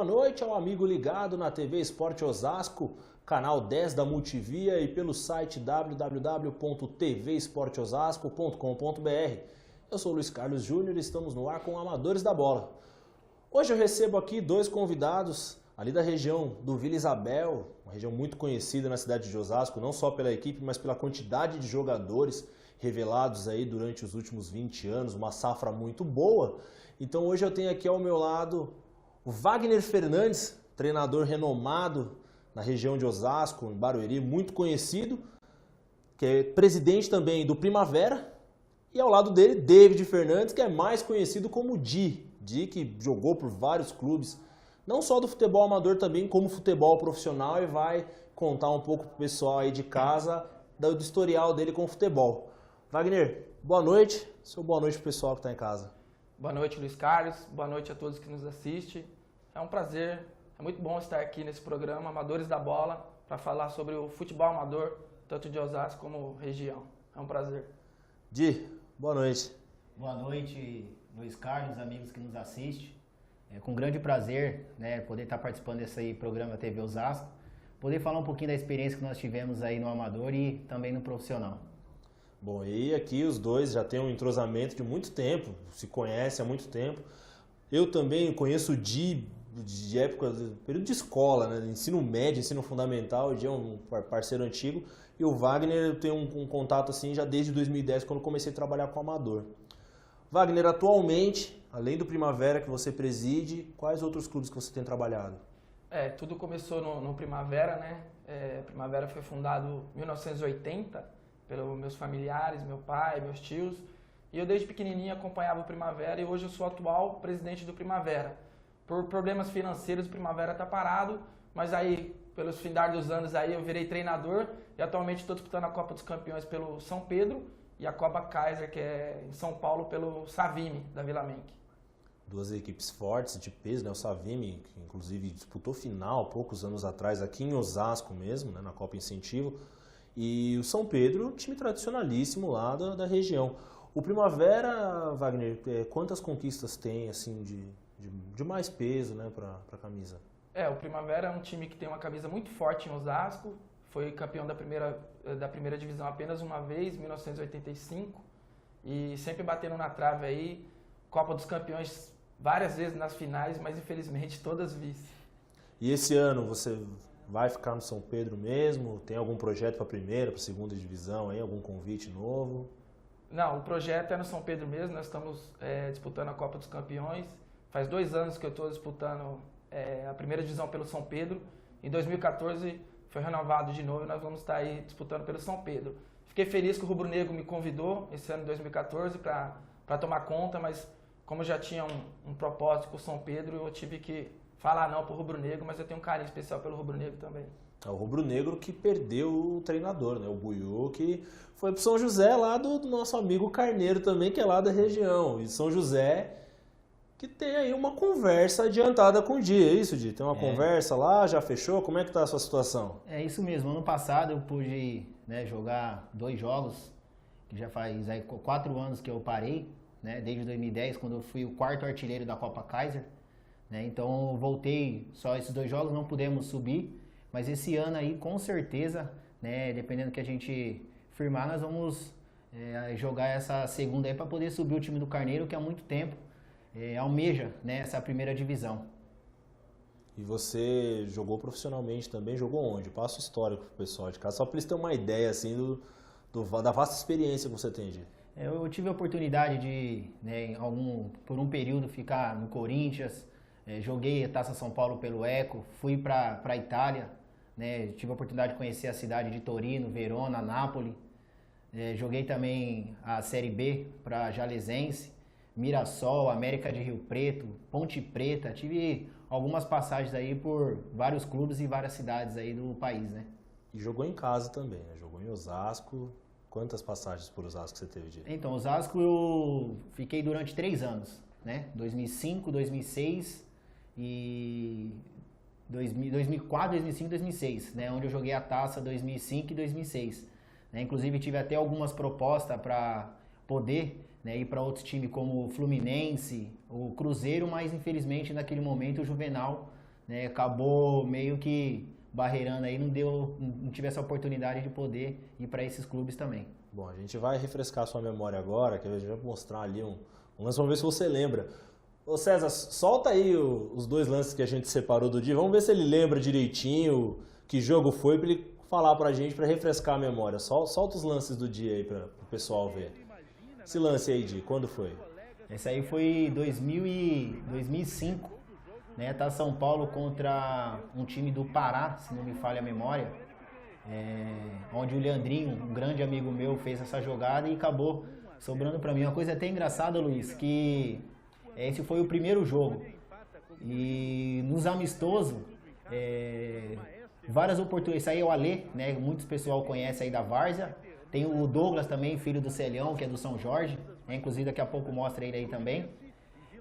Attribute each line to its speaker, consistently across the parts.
Speaker 1: boa noite ao amigo ligado na TV Esporte Osasco, canal 10 da Multivia e pelo site www.tvesporteosasco.com.br. Eu sou o Luiz Carlos Júnior e estamos no ar com Amadores da Bola. Hoje eu recebo aqui dois convidados ali da região do Vila Isabel, uma região muito conhecida na cidade de Osasco, não só pela equipe, mas pela quantidade de jogadores revelados aí durante os últimos 20 anos, uma safra muito boa. Então hoje eu tenho aqui ao meu lado o Wagner Fernandes, treinador renomado na região de Osasco, em Barueri, muito conhecido, que é presidente também do Primavera. E ao lado dele, David Fernandes, que é mais conhecido como Di. Di, que jogou por vários clubes, não só do futebol amador, também como futebol profissional, e vai contar um pouco pro pessoal aí de casa do historial dele com o futebol. Wagner, boa noite. Seu boa noite pro pessoal que está em casa.
Speaker 2: Boa noite, Luiz Carlos. Boa noite a todos que nos assistem. É um prazer, é muito bom estar aqui nesse programa Amadores da Bola para falar sobre o futebol amador, tanto de Osasco como região. É um prazer.
Speaker 1: Di, boa noite.
Speaker 3: Boa noite, Luiz Carlos, amigos que nos assistem. É com grande prazer, poder estar participando desse programa TV Osasco, poder falar um pouquinho da experiência que nós tivemos aí no amador e também no profissional.
Speaker 1: Bom, e aqui os dois já têm um entrosamento de muito tempo, se conhecem há muito tempo. Eu também conheço o Di de época, período de escola, né? Ensino médio, ensino fundamental. O Di é um parceiro antigo. E o Wagner eu tenho um contato assim já desde 2010, quando comecei a trabalhar com o amador. Wagner, atualmente, além do Primavera que você preside, quais outros clubes que você tem trabalhado?
Speaker 2: Tudo começou no Primavera, né? Primavera foi fundado em 1980 pelos meus familiares, meu pai, meus tios. E eu desde pequenininho acompanhava o Primavera e hoje eu sou atual presidente do Primavera. Por problemas financeiros o Primavera está parado, mas aí pelos findar dos anos aí eu virei treinador e atualmente estou disputando a Copa dos Campeões pelo São Pedro e a Copa Kaiser, que é em São Paulo, pelo Savime, da Vila Menck.
Speaker 1: Duas equipes fortes de peso, né? O Savime, que inclusive disputou final poucos anos atrás aqui em Osasco mesmo, né? Na Copa Incentivo. E o São Pedro, um time tradicionalíssimo lá da região. O Primavera, Wagner, quantas conquistas tem assim de mais peso, né, para a camisa?
Speaker 2: O Primavera é um time que tem uma camisa muito forte em Osasco. Foi campeão da primeira divisão apenas uma vez, em 1985. E sempre batendo na trave aí. Copa dos Campeões várias vezes nas finais, mas infelizmente todas vice.
Speaker 1: E esse ano você vai ficar no São Pedro mesmo? Tem algum projeto para a primeira, para a segunda divisão aí? Algum convite novo?
Speaker 2: Não, o projeto é no São Pedro mesmo. Nós estamos disputando a Copa dos Campeões. Faz 2 anos que eu estou disputando a primeira divisão pelo São Pedro. Em 2014 foi renovado de novo e nós vamos estar aí disputando pelo São Pedro. Fiquei feliz que o Rubro Negro me convidou esse ano de 2014 para tomar conta, mas como eu já tinha um propósito com o São Pedro, eu tive que falar não para o Rubro Negro, mas eu tenho um carinho especial pelo Rubro Negro também.
Speaker 1: É o Rubro Negro que perdeu o treinador, né? O Buiú, que foi para São José lá do nosso amigo Carneiro também, que é lá da região. E São José que tem aí uma conversa adiantada com o Di, é isso, Di? Tem uma conversa lá, já fechou? Como é que tá a sua situação?
Speaker 3: É isso mesmo, ano passado eu pude jogar 2 jogos, que já faz aí 4 anos que eu parei, né? Desde 2010, quando eu fui o 4º artilheiro da Copa Kaiser. Então eu voltei só esses 2 jogos, não pudemos subir, mas esse ano aí com certeza, dependendo do que a gente firmar, nós vamos jogar essa segunda aí para poder subir o time do Carneiro, que há muito tempo almeja essa primeira divisão.
Speaker 1: E você jogou profissionalmente também, jogou onde? Passa o histórico pro pessoal de casa, só para eles terem uma ideia assim da vasta experiência que você tem, Di.
Speaker 3: Eu tive a oportunidade de, por um período, ficar no Corinthians. Joguei a Taça São Paulo pelo Eco, fui para a Itália, tive a oportunidade de conhecer a cidade de Torino, Verona, Nápoles. Joguei também a Série B para Jalesense, Mirassol, América de Rio Preto, Ponte Preta. Tive algumas passagens aí por vários clubes e várias cidades aí do país, né?
Speaker 1: E jogou em casa também, né? Jogou em Osasco. Quantas passagens por Osasco você teve, Di?
Speaker 3: Então, Osasco eu fiquei durante 3 anos, 2005, 2006 e 2004, 2005 e 2006, onde eu joguei a taça 2005 e 2006. Inclusive tive até algumas propostas para poder ir para outros times como o Fluminense, o Cruzeiro, mas infelizmente naquele momento o Juvenal né, acabou meio que barreirando aí, não tive essa oportunidade de poder ir para esses clubes também.
Speaker 1: Bom, a gente vai refrescar sua memória agora, que a gente vai mostrar ali um lance, vamos ver se você lembra. Ô César, solta aí os 2 lances que a gente separou do dia, vamos ver se ele lembra direitinho que jogo foi, para ele falar pra gente, para refrescar a memória. Solta os lances do dia aí para o pessoal ver. Esse lance aí, Di, quando foi?
Speaker 3: Esse aí foi 2005, né? Tá São Paulo contra um time do Pará, se não me falha a memória, onde o Leandrinho, um grande amigo meu, fez essa jogada e acabou sobrando para mim. Uma coisa até engraçada, Luiz, que esse foi o primeiro jogo e nos amistosos, várias oportunidades. Esse aí é o Alê, né? Muitos pessoal conhece aí da Várzea. Tem o Douglas também, filho do Celhão, que é do São Jorge, né? Inclusive daqui a pouco mostra ele aí também.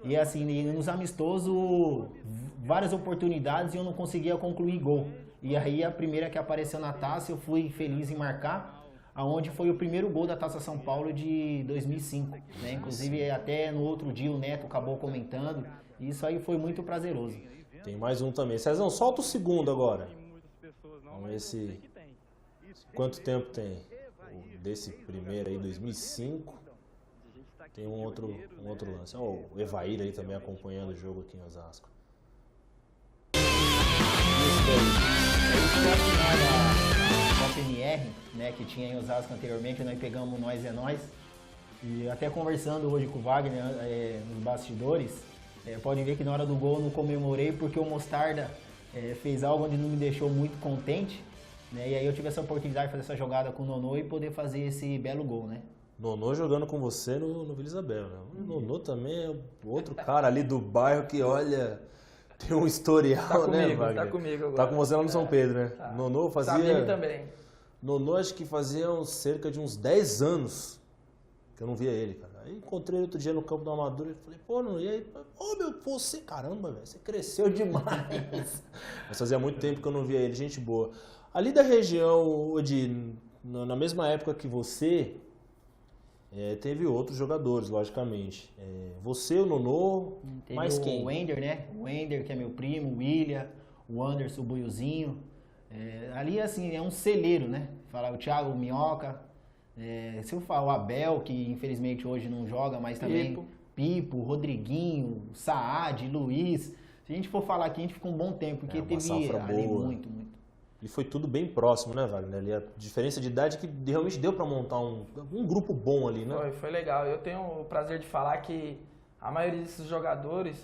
Speaker 3: E assim, nos amistosos, várias oportunidades e eu não conseguia concluir gol. E aí a primeira que apareceu na taça, eu fui feliz em marcar, aonde foi o primeiro gol da Taça São Paulo de 2005. Né? Inclusive até no outro dia o Neto acabou comentando, e isso aí foi muito prazeroso.
Speaker 1: Tem mais um também. Cezão, solta o segundo agora. Vamos ver se... Quanto tempo tem desse primeiro aí, 2005. Tem um outro lance. Ó, o Evair aí também acompanhando o jogo aqui em Osasco.
Speaker 3: A Copa MR, né, que tinha em Osasco anteriormente, nós pegamos Nós é Nós. E até conversando hoje com o Wagner nos bastidores, pode ver que na hora do gol eu não comemorei porque o Mostarda fez algo onde não me deixou muito contente. Né, e aí eu tive essa oportunidade de fazer essa jogada com o Nonô e poder fazer esse belo gol, né?
Speaker 1: Nonô jogando com você no Vila Isabel, né? O Nonô também é outro cara ali do bairro que, olha, tem um historial,
Speaker 2: tá comigo,
Speaker 1: né, Wagner?
Speaker 2: Tá comigo agora.
Speaker 1: Tá com você lá no São Pedro, né?
Speaker 2: Tá.
Speaker 1: Nonô fazia...
Speaker 2: Samir também.
Speaker 1: Nonô acho que fazia cerca de uns 10 anos que eu não via ele, cara. Aí encontrei ele outro dia no campo do Amador e falei, pô, Nonô, e aí? Ô, meu, você, caramba, velho, você cresceu demais. Mas fazia muito tempo que eu não via ele, gente boa. Ali da região, na mesma época que você... teve outros jogadores, logicamente. Você, o Nonô,
Speaker 3: teve
Speaker 1: mais quem?
Speaker 3: O Wender, né? O Wender, que é meu primo, o William, o Anderson, o Buiuzinho. Ali, assim, é um celeiro, né? Falar o Thiago, o Minhoca. Se eu falar o Abel, que infelizmente hoje não joga, mas também Pipo, Rodriguinho, Saad, Luiz. Se a gente for falar aqui, a gente fica um bom tempo, porque teve ali muito.
Speaker 1: E foi tudo bem próximo, né, Wagner? Ali a diferença de idade que realmente deu para montar um grupo bom ali, né?
Speaker 2: Foi legal. Eu tenho o prazer de falar que a maioria desses jogadores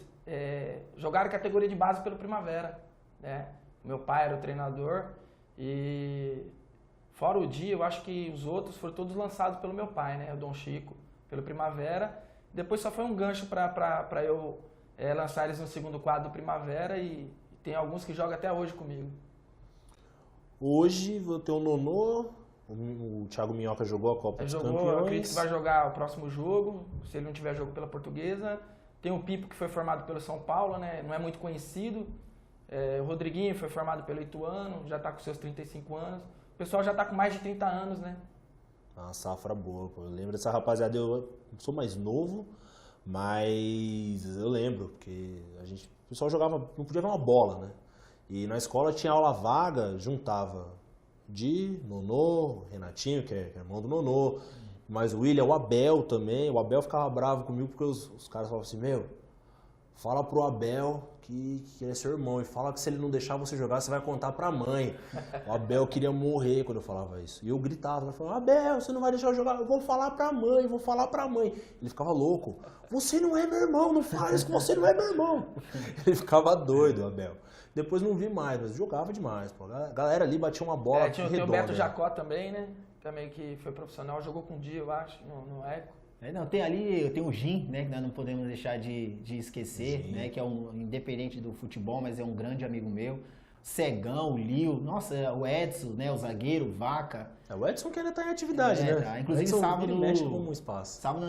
Speaker 2: jogaram categoria de base pelo Primavera. Né? Meu pai era o treinador e fora o dia, eu acho que os outros foram todos lançados pelo meu pai, né? O Dom Chico, pelo Primavera. Depois só foi um gancho para eu lançar eles no segundo quadro do Primavera e tem alguns que jogam até hoje comigo.
Speaker 1: Hoje vou ter o Nonô, o Thiago Minhoca jogou a Copa dos Campeões.
Speaker 2: Eu acredito que vai jogar o próximo jogo, se ele não tiver jogo pela Portuguesa. Tem o Pipo, que foi formado pelo São Paulo, né? Não é muito conhecido. O Rodriguinho foi formado pelo Ituano, já está com seus 35 anos. O pessoal já está com mais de 30 anos, né?
Speaker 1: Uma safra boa, pô. Eu lembro dessa rapaziada, eu sou mais novo, mas eu lembro, porque o pessoal jogava, não podia ver uma bola, né? E na escola tinha aula vaga, juntava Nonô, Renatinho, que é irmão do Nonô, mas o William, o Abel também. O Abel ficava bravo comigo porque os caras falavam assim, meu, fala pro Abel que ele é seu irmão e fala que se ele não deixar você jogar, você vai contar pra mãe. O Abel queria morrer quando eu falava isso. E eu gritava, falava, Abel, você não vai deixar eu jogar, eu vou falar pra mãe, vou falar pra mãe. Ele ficava louco, você não é meu irmão, não fala isso que você não é meu irmão. Ele ficava doido, o Abel. Depois não vi mais, mas jogava demais. Pô. A galera ali batia uma bola
Speaker 2: Tinha o Beto Jacó também, né? Também que foi profissional, jogou com o Dia, eu acho, no Eco.
Speaker 3: Tem o Jim, né? Que nós não podemos deixar de esquecer, né? Que é independente do futebol, mas é um grande amigo meu. Cegão, o Lio, nossa, o Edson, né? O zagueiro, o Vaca.
Speaker 1: O Edson que ainda está em atividade, né?
Speaker 3: Tá. Inclusive sábado,
Speaker 1: mexe com um espaço.
Speaker 3: Sábado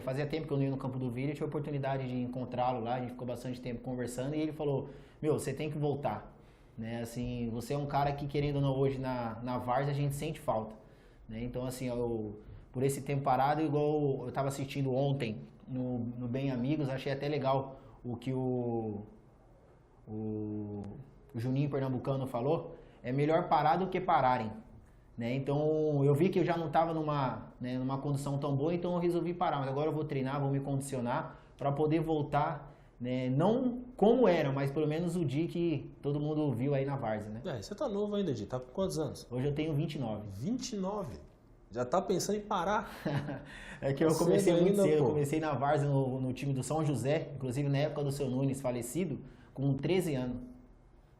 Speaker 3: fazia tempo que eu não ia no campo do Vila, eu tive a oportunidade de encontrá-lo lá, a gente ficou bastante tempo conversando e ele falou, meu, você tem que voltar, né? Assim, você é um cara que querendo ou não hoje na Várzea a gente sente falta, né? Então assim, por esse tempo parado, igual eu estava assistindo ontem no Bem Amigos, achei até legal o que o o Juninho Pernambucano falou, é melhor parar do que pararem. Né? Então eu vi que eu já não estava numa condição tão boa, então eu resolvi parar. Mas agora eu vou treinar, vou me condicionar para poder voltar, né? Não como era, mas pelo menos o dia que todo mundo viu aí na várzea. Né?
Speaker 1: Você tá novo ainda, Di. Tá com quantos anos?
Speaker 3: Hoje eu tenho 29.
Speaker 1: 29? Já tá pensando em parar?
Speaker 3: É que eu comecei muito
Speaker 1: ainda,
Speaker 3: cedo, eu
Speaker 1: pô.
Speaker 3: comecei na várzea no time do São José, inclusive na época do seu Nunes falecido, com 13 anos.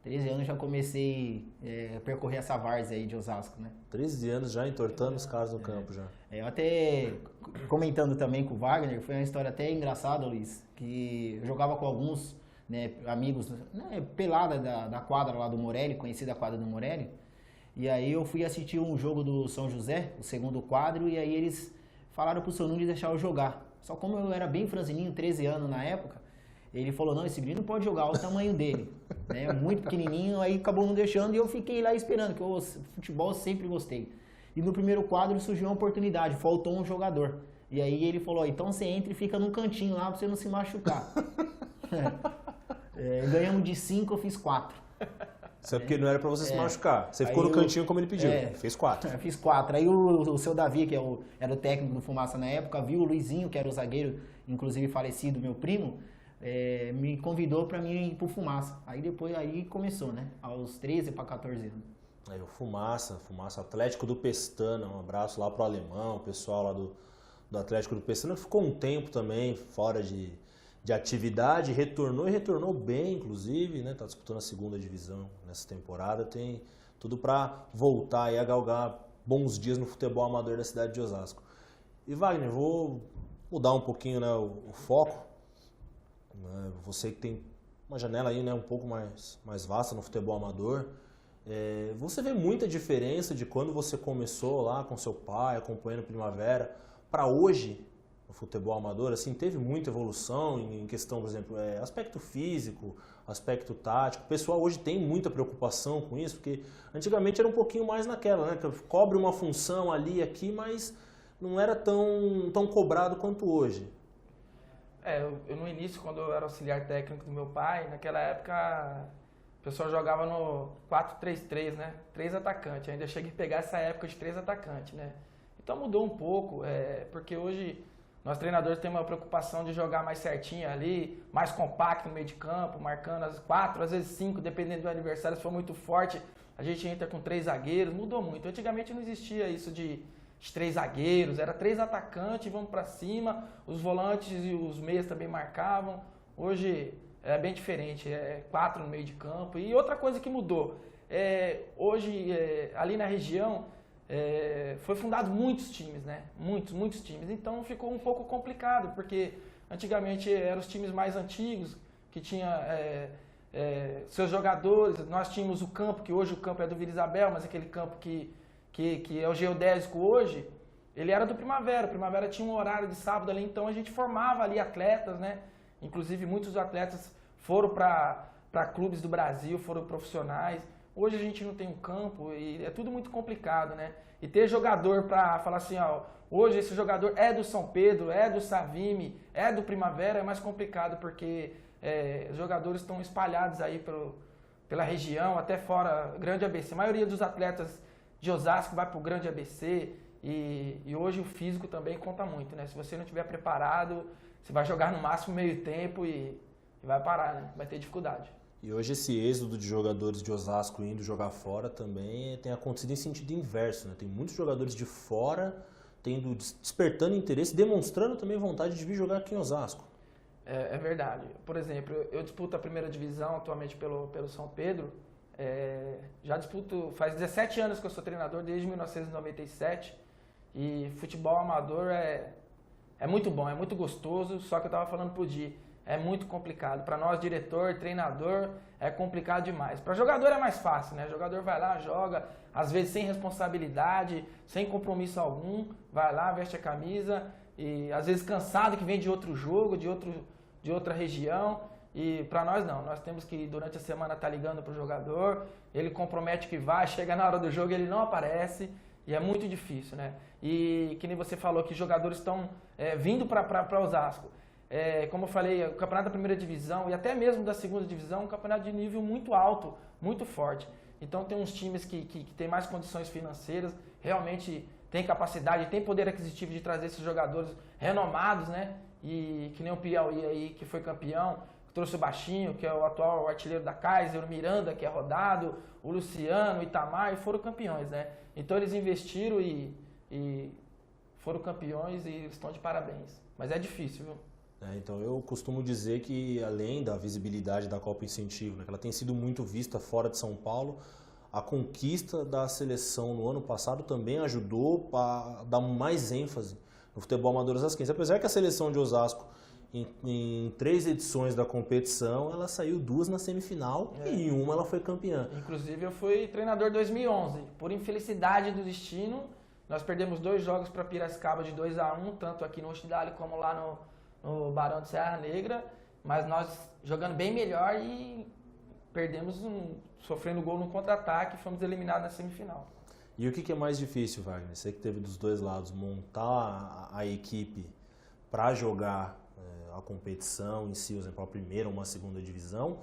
Speaker 3: 13 anos já comecei a percorrer essa várzea aí de Osasco, né?
Speaker 1: 13 anos já entortando os caras no campo já.
Speaker 3: Eu até, comentando também com o Wagner, foi uma história até engraçada, Luiz, que eu jogava com alguns, né, amigos, né, pelada da quadra lá do Morelli, conhecida a quadra do Morelli, e aí eu fui assistir um jogo do São José, o segundo quadro, e aí eles falaram pro seu Nunes deixar eu jogar. Só como eu era bem franzininho, 13 anos na época, ele falou, não, esse menino não pode jogar, olha o tamanho dele, né, muito pequenininho, aí acabou não deixando e eu fiquei lá esperando, que eu futebol eu sempre gostei. E no primeiro quadro surgiu uma oportunidade, faltou um jogador. E aí ele falou, então você entra e fica num cantinho lá pra você não se machucar. Ganhamos de 5, eu fiz 4.
Speaker 1: Isso é porque não era pra você se machucar. Você ficou no cantinho como ele pediu. Fez 4.
Speaker 3: Eu fiz 4. Aí o seu Davi, que era o técnico do Fumaça na época, viu o Luizinho, que era o zagueiro, inclusive falecido, meu primo, me convidou pra mim ir pro Fumaça. Aí depois aí começou, né? Aos 13 para 14 anos.
Speaker 1: Aí o Fumaça Atlético do Pestana, um abraço lá pro Alemão, o pessoal lá do Atlético do Pestana, que ficou um tempo também fora de atividade, retornou bem, inclusive, né? Tá disputando a segunda divisão nessa temporada, tem tudo para voltar e a galgar bons dias no futebol amador da cidade de Osasco. E Wagner, vou mudar um pouquinho, né, o foco. Você que tem uma janela aí, né, um pouco mais vasta no futebol amador, você vê muita diferença de quando você começou lá com seu pai, acompanhando Primavera, para hoje no futebol amador? Assim, teve muita evolução em questão, por exemplo, aspecto físico, aspecto tático. O pessoal hoje tem muita preocupação com isso, porque antigamente era um pouquinho mais naquela, né, que cobre uma função ali e aqui, mas não era tão cobrado quanto hoje.
Speaker 2: Eu no início, quando eu era auxiliar técnico do meu pai, naquela época o pessoal jogava no 4-3-3, né? 3 atacantes. Ainda cheguei a pegar essa época de 3 atacantes, né? Então mudou um pouco, porque hoje nós treinadores temos uma preocupação de jogar mais certinho ali, mais compacto no meio de campo, marcando as 4, às vezes 5, dependendo do adversário. Se for muito forte, a gente entra com 3 zagueiros, mudou muito. Antigamente não existia isso de 3 zagueiros, era 3 atacantes, vamos para cima, os volantes e os meias também marcavam. Hoje é bem diferente, 4 no meio de campo. E outra coisa que mudou, hoje ali na região foi fundado muitos times, né? Muitos times. Então ficou um pouco complicado, porque antigamente eram os times mais antigos, que tinha seus jogadores. Nós tínhamos o campo, que hoje o campo é do Vila Isabel, mas aquele campo que é o geodésico hoje, ele era do Primavera. O Primavera tinha um horário de sábado ali, então a gente formava ali atletas, né? Inclusive muitos atletas foram para clubes do Brasil, foram profissionais. Hoje a gente não tem um campo e é tudo muito complicado, né? E ter jogador para falar assim, ó, hoje esse jogador é do São Pedro, é do Savime, é do Primavera, é mais complicado porque os jogadores estão espalhados aí pela região, até fora Grande ABC. A maioria dos atletas de Osasco vai para o Grande ABC e hoje o físico também conta muito, né? Se você não estiver preparado, você vai jogar no máximo meio tempo e vai parar, né? Vai ter dificuldade.
Speaker 1: E hoje esse êxodo de jogadores de Osasco indo jogar fora também tem acontecido em sentido inverso, né? Tem muitos jogadores de fora despertando interesse, demonstrando também vontade de vir jogar aqui em Osasco.
Speaker 2: É verdade. Por exemplo, eu disputo a primeira divisão atualmente pelo São Pedro. Já disputo, faz 17 anos que eu sou treinador, desde 1997. E futebol amador é muito bom, é muito gostoso, só que eu estava falando pro Di, é muito complicado. Para nós, diretor, treinador, é complicado demais. Para jogador é mais fácil, né? O jogador vai lá, joga, às vezes sem responsabilidade, sem compromisso algum, vai lá, veste a camisa e às vezes cansado que vem de outro jogo, de outra região. E para nós não, nós temos que durante a semana estar ligando para o jogador, ele compromete que vai, chega na hora do jogo ele não aparece e é muito difícil, né? E que nem você falou que jogadores estão vindo para Osasco. como eu falei, o campeonato da primeira divisão e até mesmo da segunda divisão é um campeonato de nível muito alto, muito forte. Então tem uns times que têm mais condições financeiras, realmente tem capacidade, tem poder aquisitivo de trazer esses jogadores renomados, né? E que nem o Piauí aí, que foi campeão, que trouxe o Baixinho, que é o atual artilheiro da Kaiser, o Miranda, que é rodado, o Luciano, o Itamar, e foram campeões, né? Então eles investiram e foram campeões e eles estão de parabéns. Mas é difícil, viu?
Speaker 1: Então eu costumo dizer que além da visibilidade da Copa Incentivo, né, que ela tem sido muito vista fora de São Paulo, a conquista da seleção no ano passado também ajudou a dar mais ênfase no futebol amador osasquense. Apesar que a seleção de Osasco, em 3 edições da competição, ela saiu 2 na semifinal e em uma ela foi campeã.
Speaker 2: Inclusive eu fui treinador 2011. Por infelicidade do destino, nós perdemos 2 jogos para Piracicaba de 2-1, tanto aqui no Ostidale como lá no Barão de Serra Negra, mas nós jogando bem melhor e perdemos sofrendo gol no contra-ataque e fomos eliminados na semifinal.
Speaker 1: E o que é mais difícil, Wagner? Você que teve dos dois lados, montar a equipe para jogar a competição em si, por exemplo, a primeira ou uma segunda divisão,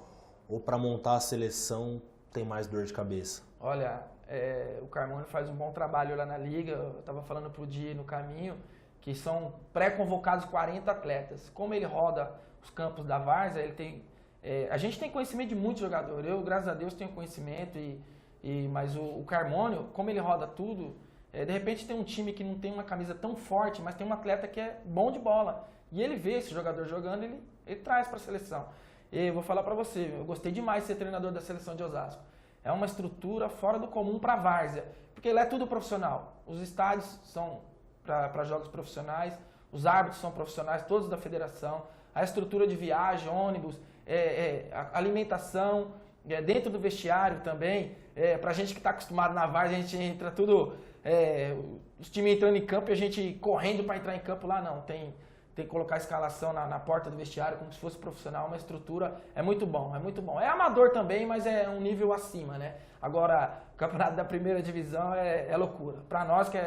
Speaker 1: ou para montar a seleção tem mais dor de cabeça?
Speaker 2: Olha, o Carmona faz um bom trabalho lá na liga, eu estava falando pro Di no caminho, que são pré-convocados 40 atletas. Como ele roda os campos da Várzea, ele tem... a gente tem conhecimento de muitos jogadores. Eu, graças a Deus, tenho conhecimento, mas o Carmônio, como ele roda tudo, de repente tem um time que não tem uma camisa tão forte, mas tem um atleta que é bom de bola. E ele vê esse jogador jogando, ele traz para a seleção. E eu vou falar para você, eu gostei demais de ser treinador da seleção de Osasco. É uma estrutura fora do comum para a Várzea, porque lá é tudo profissional. Os estádios são para jogos profissionais, os árbitros são profissionais, todos da federação, a estrutura de viagem, ônibus, a alimentação, dentro do vestiário também, pra gente que está acostumado na Várzea, a gente entra tudo, os times entrando em campo e a gente correndo para entrar em campo lá, não, tem que colocar a escalação na porta do vestiário como se fosse profissional, uma estrutura, é muito bom, é muito bom. É amador também, mas é um nível acima, né? Agora, o campeonato da primeira divisão é loucura. Para nós que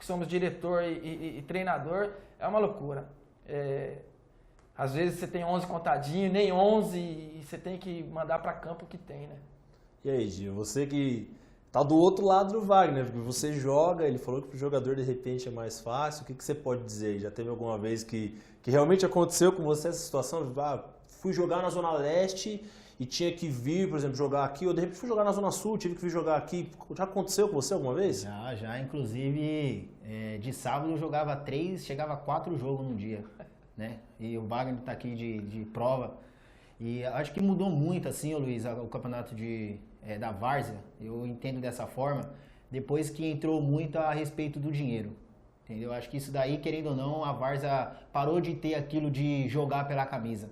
Speaker 2: somos diretor e treinador, é uma loucura. Às vezes você tem 11 contadinho, nem 11, e você tem que mandar para campo o que tem, né?
Speaker 1: E aí, Gil, você que tá do outro lado do Wagner, porque você joga, ele falou que pro jogador de repente é mais fácil, o que você pode dizer? Já teve alguma vez que realmente aconteceu com você essa situação? Fui jogar na Zona Leste e tinha que vir, por exemplo, jogar aqui, ou de repente fui jogar na Zona Sul, tive que vir jogar aqui. Já aconteceu com você alguma vez?
Speaker 3: Já, inclusive, de sábado eu jogava 3, chegava a 4 jogos no dia, né? E o Wagner tá aqui de prova. E acho que mudou muito, assim, Luiz, o campeonato da Várzea, eu entendo dessa forma, depois que entrou muito a respeito do dinheiro, entendeu? Acho que isso daí, querendo ou não, a Várzea parou de ter aquilo de jogar pela camisa,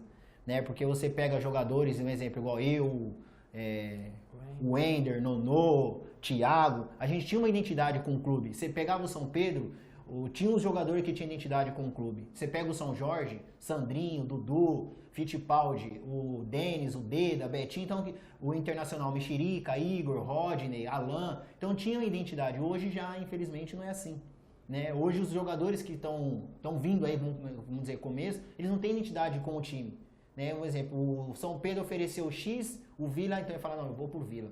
Speaker 3: né? Porque você pega jogadores, um exemplo, igual eu, o Wender, Nonô, Thiago, a gente tinha uma identidade com o clube. Você pegava o São Pedro, tinha uns jogadores que tinham identidade com o clube. Você pega o São Jorge, Sandrinho, Dudu, Fittipaldi, o Denis, o Deda, Betinho, então o Internacional, Mexerica, Igor, Rodney, Alan, então tinha uma identidade. Hoje já, infelizmente, não é assim, né? Hoje os jogadores que estão vindo aí, vamos dizer, começo, eles não têm identidade com o time, né? Um exemplo, o São Pedro ofereceu X, o Vila, então ele fala, não, eu vou por Vila.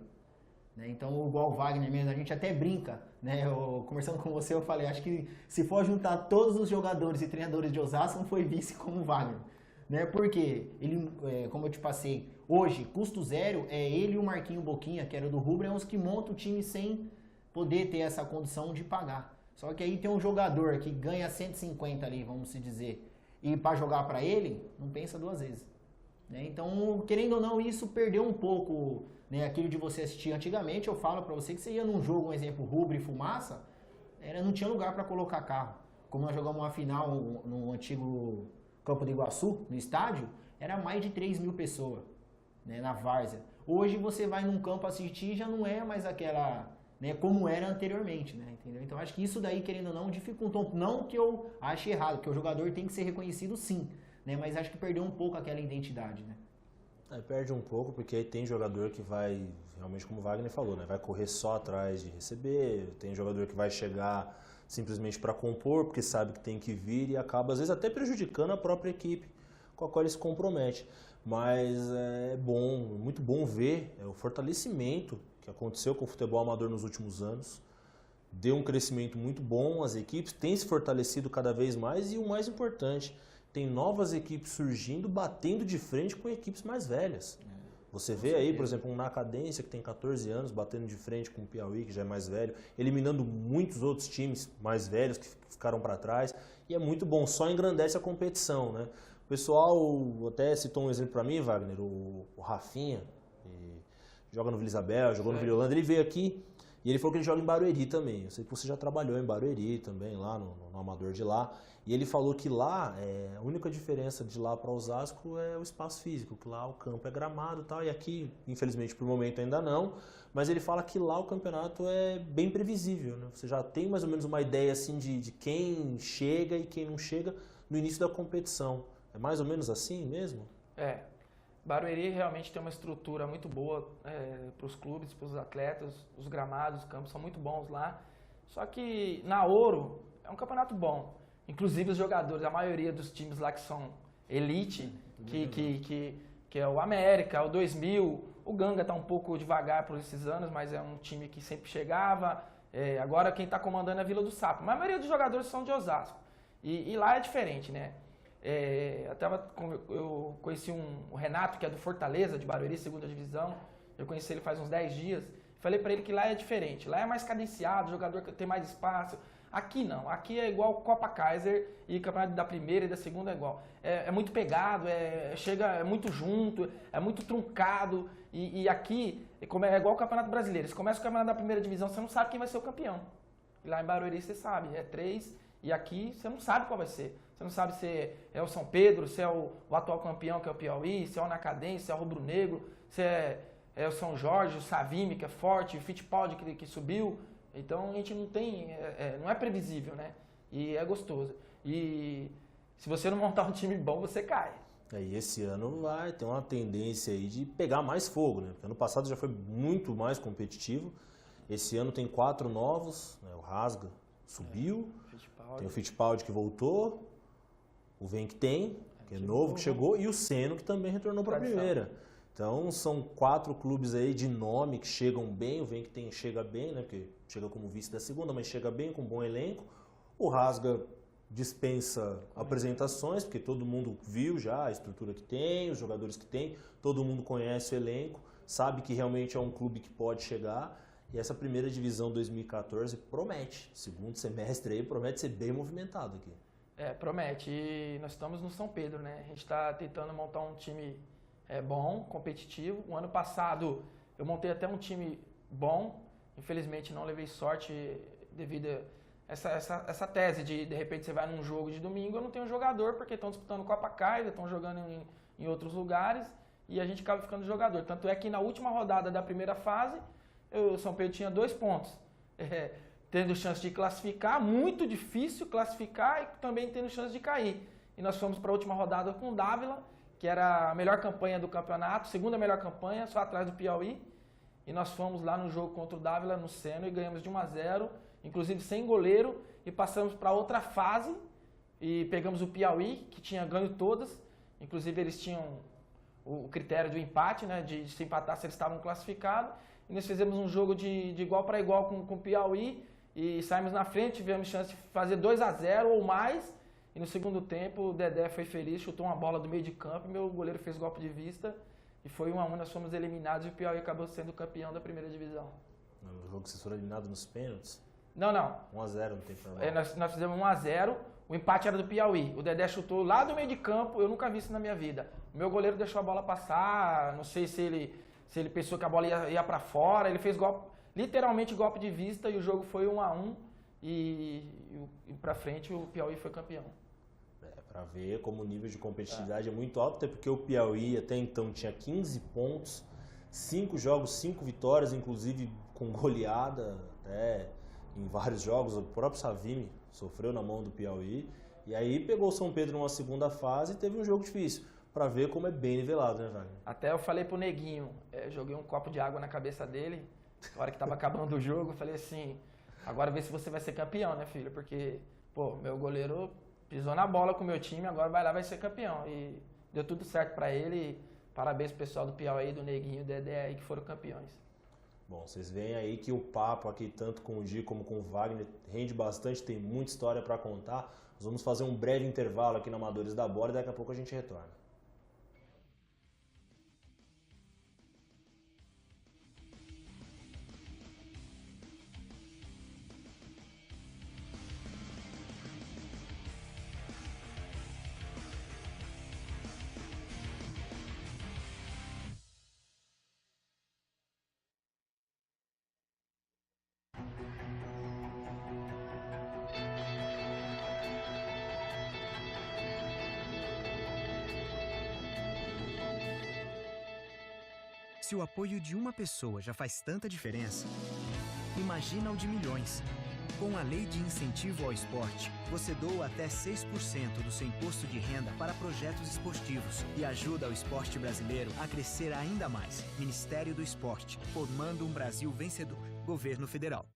Speaker 3: Então, igual o Wagner mesmo, a gente até brinca, né? Conversando com você, eu falei, acho que se for juntar todos os jogadores e treinadores de Osasco, não foi vice como o Wagner, né? Porque ele, como eu te passei, hoje, custo zero, ele e o Marquinho Boquinha, que era do Rubro, é os que montam o time sem poder ter essa condição de pagar. Só que aí tem um jogador que ganha 150 ali, vamos se dizer, e para jogar para ele, não pensa 2 vezes, né? Então, querendo ou não, isso perdeu um pouco, né, aquilo de você assistir. Antigamente, eu falo pra você que você ia num jogo, um exemplo, Rubro e Fumaça, não tinha lugar pra colocar carro. Como nós jogamos uma final no antigo Campo do Iguaçu, no estádio, era mais de 3 mil pessoas, né, na Várzea. Hoje você vai num campo assistir, já não é mais aquela, né, como era anteriormente, né, entendeu? Então acho que isso daí, querendo ou não, dificultou. Não que eu ache errado, porque o jogador tem que ser reconhecido sim, né, mas acho que perdeu um pouco aquela identidade, né.
Speaker 1: Perde um pouco, porque aí tem jogador que vai, realmente como o Wagner falou, né, vai correr só atrás de receber, tem jogador que vai chegar simplesmente para compor, porque sabe que tem que vir e acaba, às vezes, até prejudicando a própria equipe. com a qual ele se compromete. Mas é bom, muito bom ver o fortalecimento que aconteceu com o futebol amador nos últimos anos. Deu um crescimento muito bom, as equipes têm se fortalecido cada vez mais e o mais importante, tem novas equipes surgindo, batendo de frente com equipes mais velhas. Você vê aí, por exemplo, um Nacadência que tem 14 anos, batendo de frente com o Piauí, que já é mais velho, eliminando muitos outros times mais velhos que ficaram para trás. E é muito bom, só engrandece a competição, né? O pessoal até citou um exemplo para mim, Wagner, o Rafinha, que joga no Vila Isabel, jogou no Vila Holanda, ele veio aqui e ele falou que ele joga em Barueri também. Eu sei que você já trabalhou em Barueri também, lá no Amador de lá. E ele falou que lá, a única diferença de lá para Osasco é o espaço físico, que lá o campo é gramado e tal, e aqui, infelizmente, por momento ainda não, mas ele fala que lá o campeonato é bem previsível, né? Você já tem mais ou menos uma ideia assim de quem chega e quem não chega no início da competição. É mais ou menos assim mesmo?
Speaker 2: Barueri realmente tem uma estrutura muito boa para os clubes, para os atletas, os gramados, os campos são muito bons lá, só que na Ouro é um campeonato bom. Inclusive os jogadores, a maioria dos times lá que são elite, que é o América, o 2000, o Ganga está um pouco devagar por esses anos, mas é um time que sempre chegava. Agora quem está comandando é a Vila do Sapo. Mas a maioria dos jogadores são de Osasco. E lá é diferente, né? Eu conheci o Renato, que é do Fortaleza, de Barueri, segunda divisão. Eu conheci ele faz uns 10 dias. Falei para ele que lá é diferente. Lá é mais cadenciado, o jogador tem mais espaço. Aqui não, aqui é igual Copa Kaiser e campeonato da primeira e da segunda é igual. É muito pegado, é muito junto, é muito truncado. E aqui é igual o Campeonato Brasileiro. Você começa o campeonato da primeira divisão, você não sabe quem vai ser o campeão. E lá em Barueri você sabe, é 3, e aqui você não sabe qual vai ser. Você não sabe se é o São Pedro, se é o atual campeão, que é o Piauí, se é o Nacadência, se é o Rubro Negro, se é o São Jorge, o Savime, que é forte, o Fittipaldi, que subiu. Então a gente não tem, não é previsível, né? E é gostoso. E se você não montar um time bom, você cai.
Speaker 1: E esse ano vai ter uma tendência aí de pegar mais fogo, né? Porque ano passado já foi muito mais competitivo. Esse ano tem 4 novos, né? O Rasga subiu, tem o Fittipaldi que voltou, o Vem que tem, que é novo, que chegou, e o Seno que também retornou para a primeira. Então são 4 clubes aí de nome que chegam bem, o Vem que tem chega bem, né? Porque chega como vice da segunda, mas chega bem com um bom elenco. O Rasga dispensa apresentações, porque todo mundo viu já a estrutura que tem, os jogadores que tem, todo mundo conhece o elenco, sabe que realmente é um clube que pode chegar. E essa primeira divisão 2014 promete, segundo semestre aí, promete ser bem movimentado aqui.
Speaker 2: Promete. E nós estamos no São Pedro, né? A gente está tentando montar um time bom, competitivo. O ano passado eu montei até um time bom, infelizmente não levei sorte devido a essa tese de repente você vai num jogo de domingo, eu não tenho jogador porque estão disputando Copa Kaiser, estão jogando em outros lugares e a gente acaba ficando jogador. Tanto é que na última rodada da primeira fase, o São Pedro tinha 2 pontos, tendo chance de classificar, muito difícil classificar e também tendo chance de cair. E nós fomos para a última rodada com o Dávila, que era a melhor campanha do campeonato, segunda melhor campanha, só atrás do Piauí. E nós fomos lá no jogo contra o Dávila, no Seno, e ganhamos de 1-0, inclusive sem goleiro, e passamos para outra fase, e pegamos o Piauí, que tinha ganho todas, inclusive eles tinham o critério do empate, né, de se empatar se eles estavam classificados, e nós fizemos um jogo de igual para igual com o Piauí, e saímos na frente, tivemos chance de fazer 2-0 ou mais, e no segundo tempo o Dedé foi feliz, chutou uma bola do meio de campo, e meu goleiro fez golpe de vista, e foi 1-1, nós fomos eliminados, e o Piauí acabou sendo campeão da primeira divisão.
Speaker 1: No jogo que vocês foram eliminados nos pênaltis?
Speaker 2: Não.
Speaker 1: 1-0 no tempo normal.
Speaker 2: Nós fizemos 1-0, o empate era do Piauí. O Dedé chutou lá do meio de campo, eu nunca vi isso na minha vida. O meu goleiro deixou a bola passar, não sei se ele pensou que a bola ia para fora, ele fez literalmente golpe de vista e o jogo foi 1-1 e para frente o Piauí foi campeão.
Speaker 1: Para ver como o nível de competitividade é muito alto, até porque o Piauí até então tinha 15 pontos, 5 jogos, 5 vitórias, inclusive com goleada até em vários jogos. O próprio Savime sofreu na mão do Piauí e aí pegou o São Pedro numa segunda fase e teve um jogo difícil, para ver como é bem nivelado, né, Wagner?
Speaker 2: Até eu falei pro Neguinho, joguei um copo de água na cabeça dele, na hora que tava acabando o jogo, eu falei assim, agora vê se você vai ser campeão, né, filho? Porque, meu goleiro pisou na bola com o meu time, agora vai lá, vai ser campeão. E deu tudo certo para ele. Parabéns pro pessoal do Piauí, do Neguinho, do Dedé aí, que foram campeões.
Speaker 1: Bom, vocês veem aí que o papo aqui, tanto com o Gi como com o Wagner, rende bastante, tem muita história para contar. Nós vamos fazer um breve intervalo aqui no Amadores da Bola e daqui a pouco a gente retorna.
Speaker 4: Se o apoio de uma pessoa já faz tanta diferença, imagina o de milhões. Com a Lei de Incentivo ao Esporte, você doa até 6% do seu imposto de renda para projetos esportivos e ajuda o esporte brasileiro a crescer ainda mais. Ministério do Esporte, formando um Brasil vencedor. Governo Federal.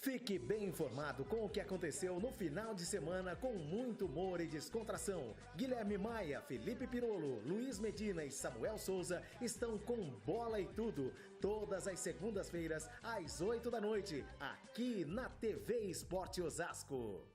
Speaker 5: Fique bem informado com o que aconteceu no final de semana com muito humor e descontração. Guilherme Maia, Felipe Pirolo, Luiz Medina e Samuel Souza estão com Bola e Tudo, todas as segundas-feiras às 8 da noite, aqui na TV Esporte Osasco.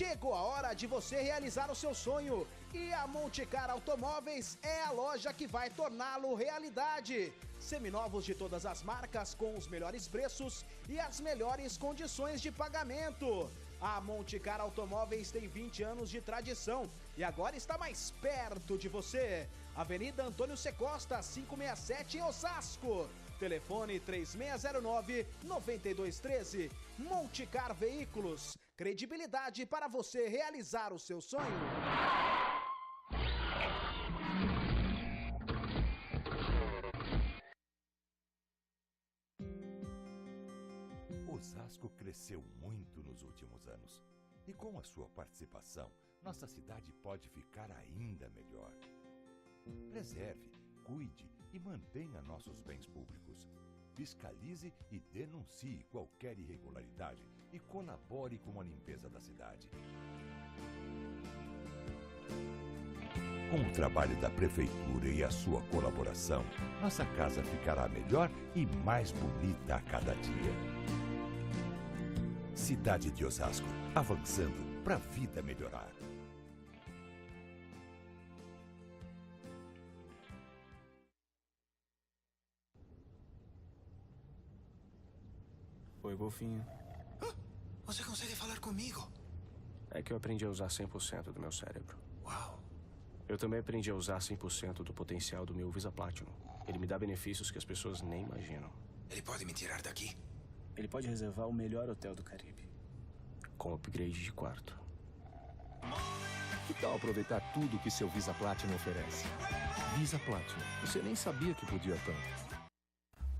Speaker 6: Chegou a hora de você realizar o seu sonho e a Montecar Automóveis é a loja que vai torná-lo realidade. Seminovos de todas as marcas com os melhores preços e as melhores condições de pagamento. A Montecar Automóveis tem 20 anos de tradição e agora está mais perto de você. Avenida Antônio C. Costa, 567 em Osasco. Telefone 3609-9213. Montecar Veículos. Credibilidade para você realizar o seu sonho.
Speaker 7: Osasco cresceu muito nos últimos anos. E com a sua participação, nossa cidade pode ficar ainda melhor. Preserve, cuide e mantenha nossos bens públicos. Fiscalize e denuncie qualquer irregularidade e colabore com a limpeza da cidade. Com o trabalho da Prefeitura e a sua colaboração, nossa casa ficará melhor e mais bonita a cada dia. Cidade de Osasco, avançando para a vida melhorar.
Speaker 8: Oi, golfinho.
Speaker 9: Você consegue falar comigo?
Speaker 8: É que eu aprendi a usar 100% do meu cérebro.
Speaker 9: Uau!
Speaker 8: Eu também aprendi a usar 100% do potencial do meu Visa Platinum. Ele me dá benefícios que as pessoas nem imaginam.
Speaker 9: Ele pode me tirar daqui?
Speaker 8: Ele pode reservar o melhor hotel do Caribe. Com upgrade de quarto.
Speaker 10: Que tal aproveitar tudo que seu Visa Platinum oferece? Visa Platinum. Você nem sabia que podia tanto.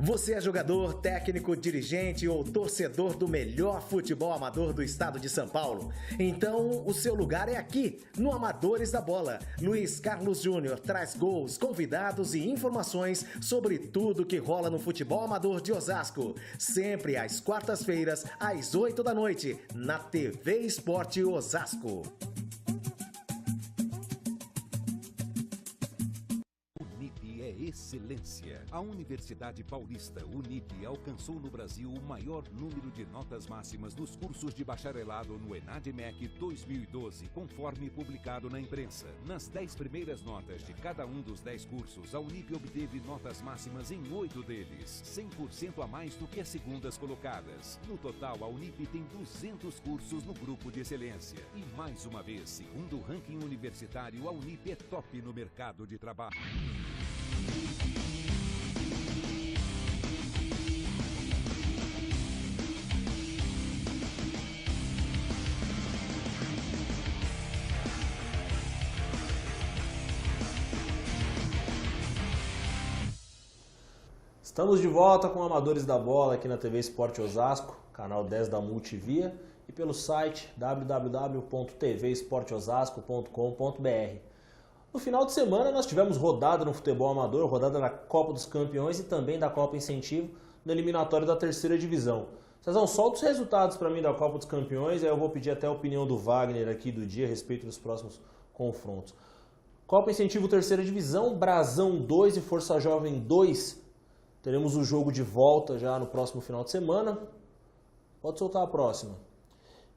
Speaker 5: Você é jogador, técnico, dirigente ou torcedor do melhor futebol amador do estado de São Paulo? Então, o seu lugar é aqui, no Amadores da Bola. Luiz Carlos Júnior traz gols, convidados e informações sobre tudo que rola no futebol amador de Osasco. Sempre às quartas-feiras, às 8 da noite, na TV Esporte Osasco.
Speaker 11: O NIP é esse. excelência. A Universidade Paulista, Unip, alcançou no Brasil o maior número de notas máximas nos cursos de bacharelado no ENADMEC 2012, conforme publicado na imprensa. Nas 10 primeiras notas de cada um dos 10 cursos, a Unip obteve notas máximas em 8 deles, 100% a mais do que as segundas colocadas. No total, a Unip tem 200 cursos no grupo de excelência. E mais uma vez, segundo o ranking universitário, a Unip é top no mercado de trabalho.
Speaker 1: Estamos de volta com Amadores da Bola aqui na TV Esporte Osasco, canal 10 da Multivia e pelo site www.tvesporteosasco.com.br. No final de semana nós tivemos rodada no futebol amador, rodada da Copa dos Campeões e também da Copa Incentivo na eliminatória da terceira divisão. Cezão, solta os resultados para mim da Copa dos Campeões, aí eu vou pedir até a opinião do Wagner aqui do dia a respeito dos próximos confrontos. Copa Incentivo terceira divisão, Brasão 2 e Força Jovem 2. Teremos o jogo de volta já no próximo final de semana. Pode soltar a próxima.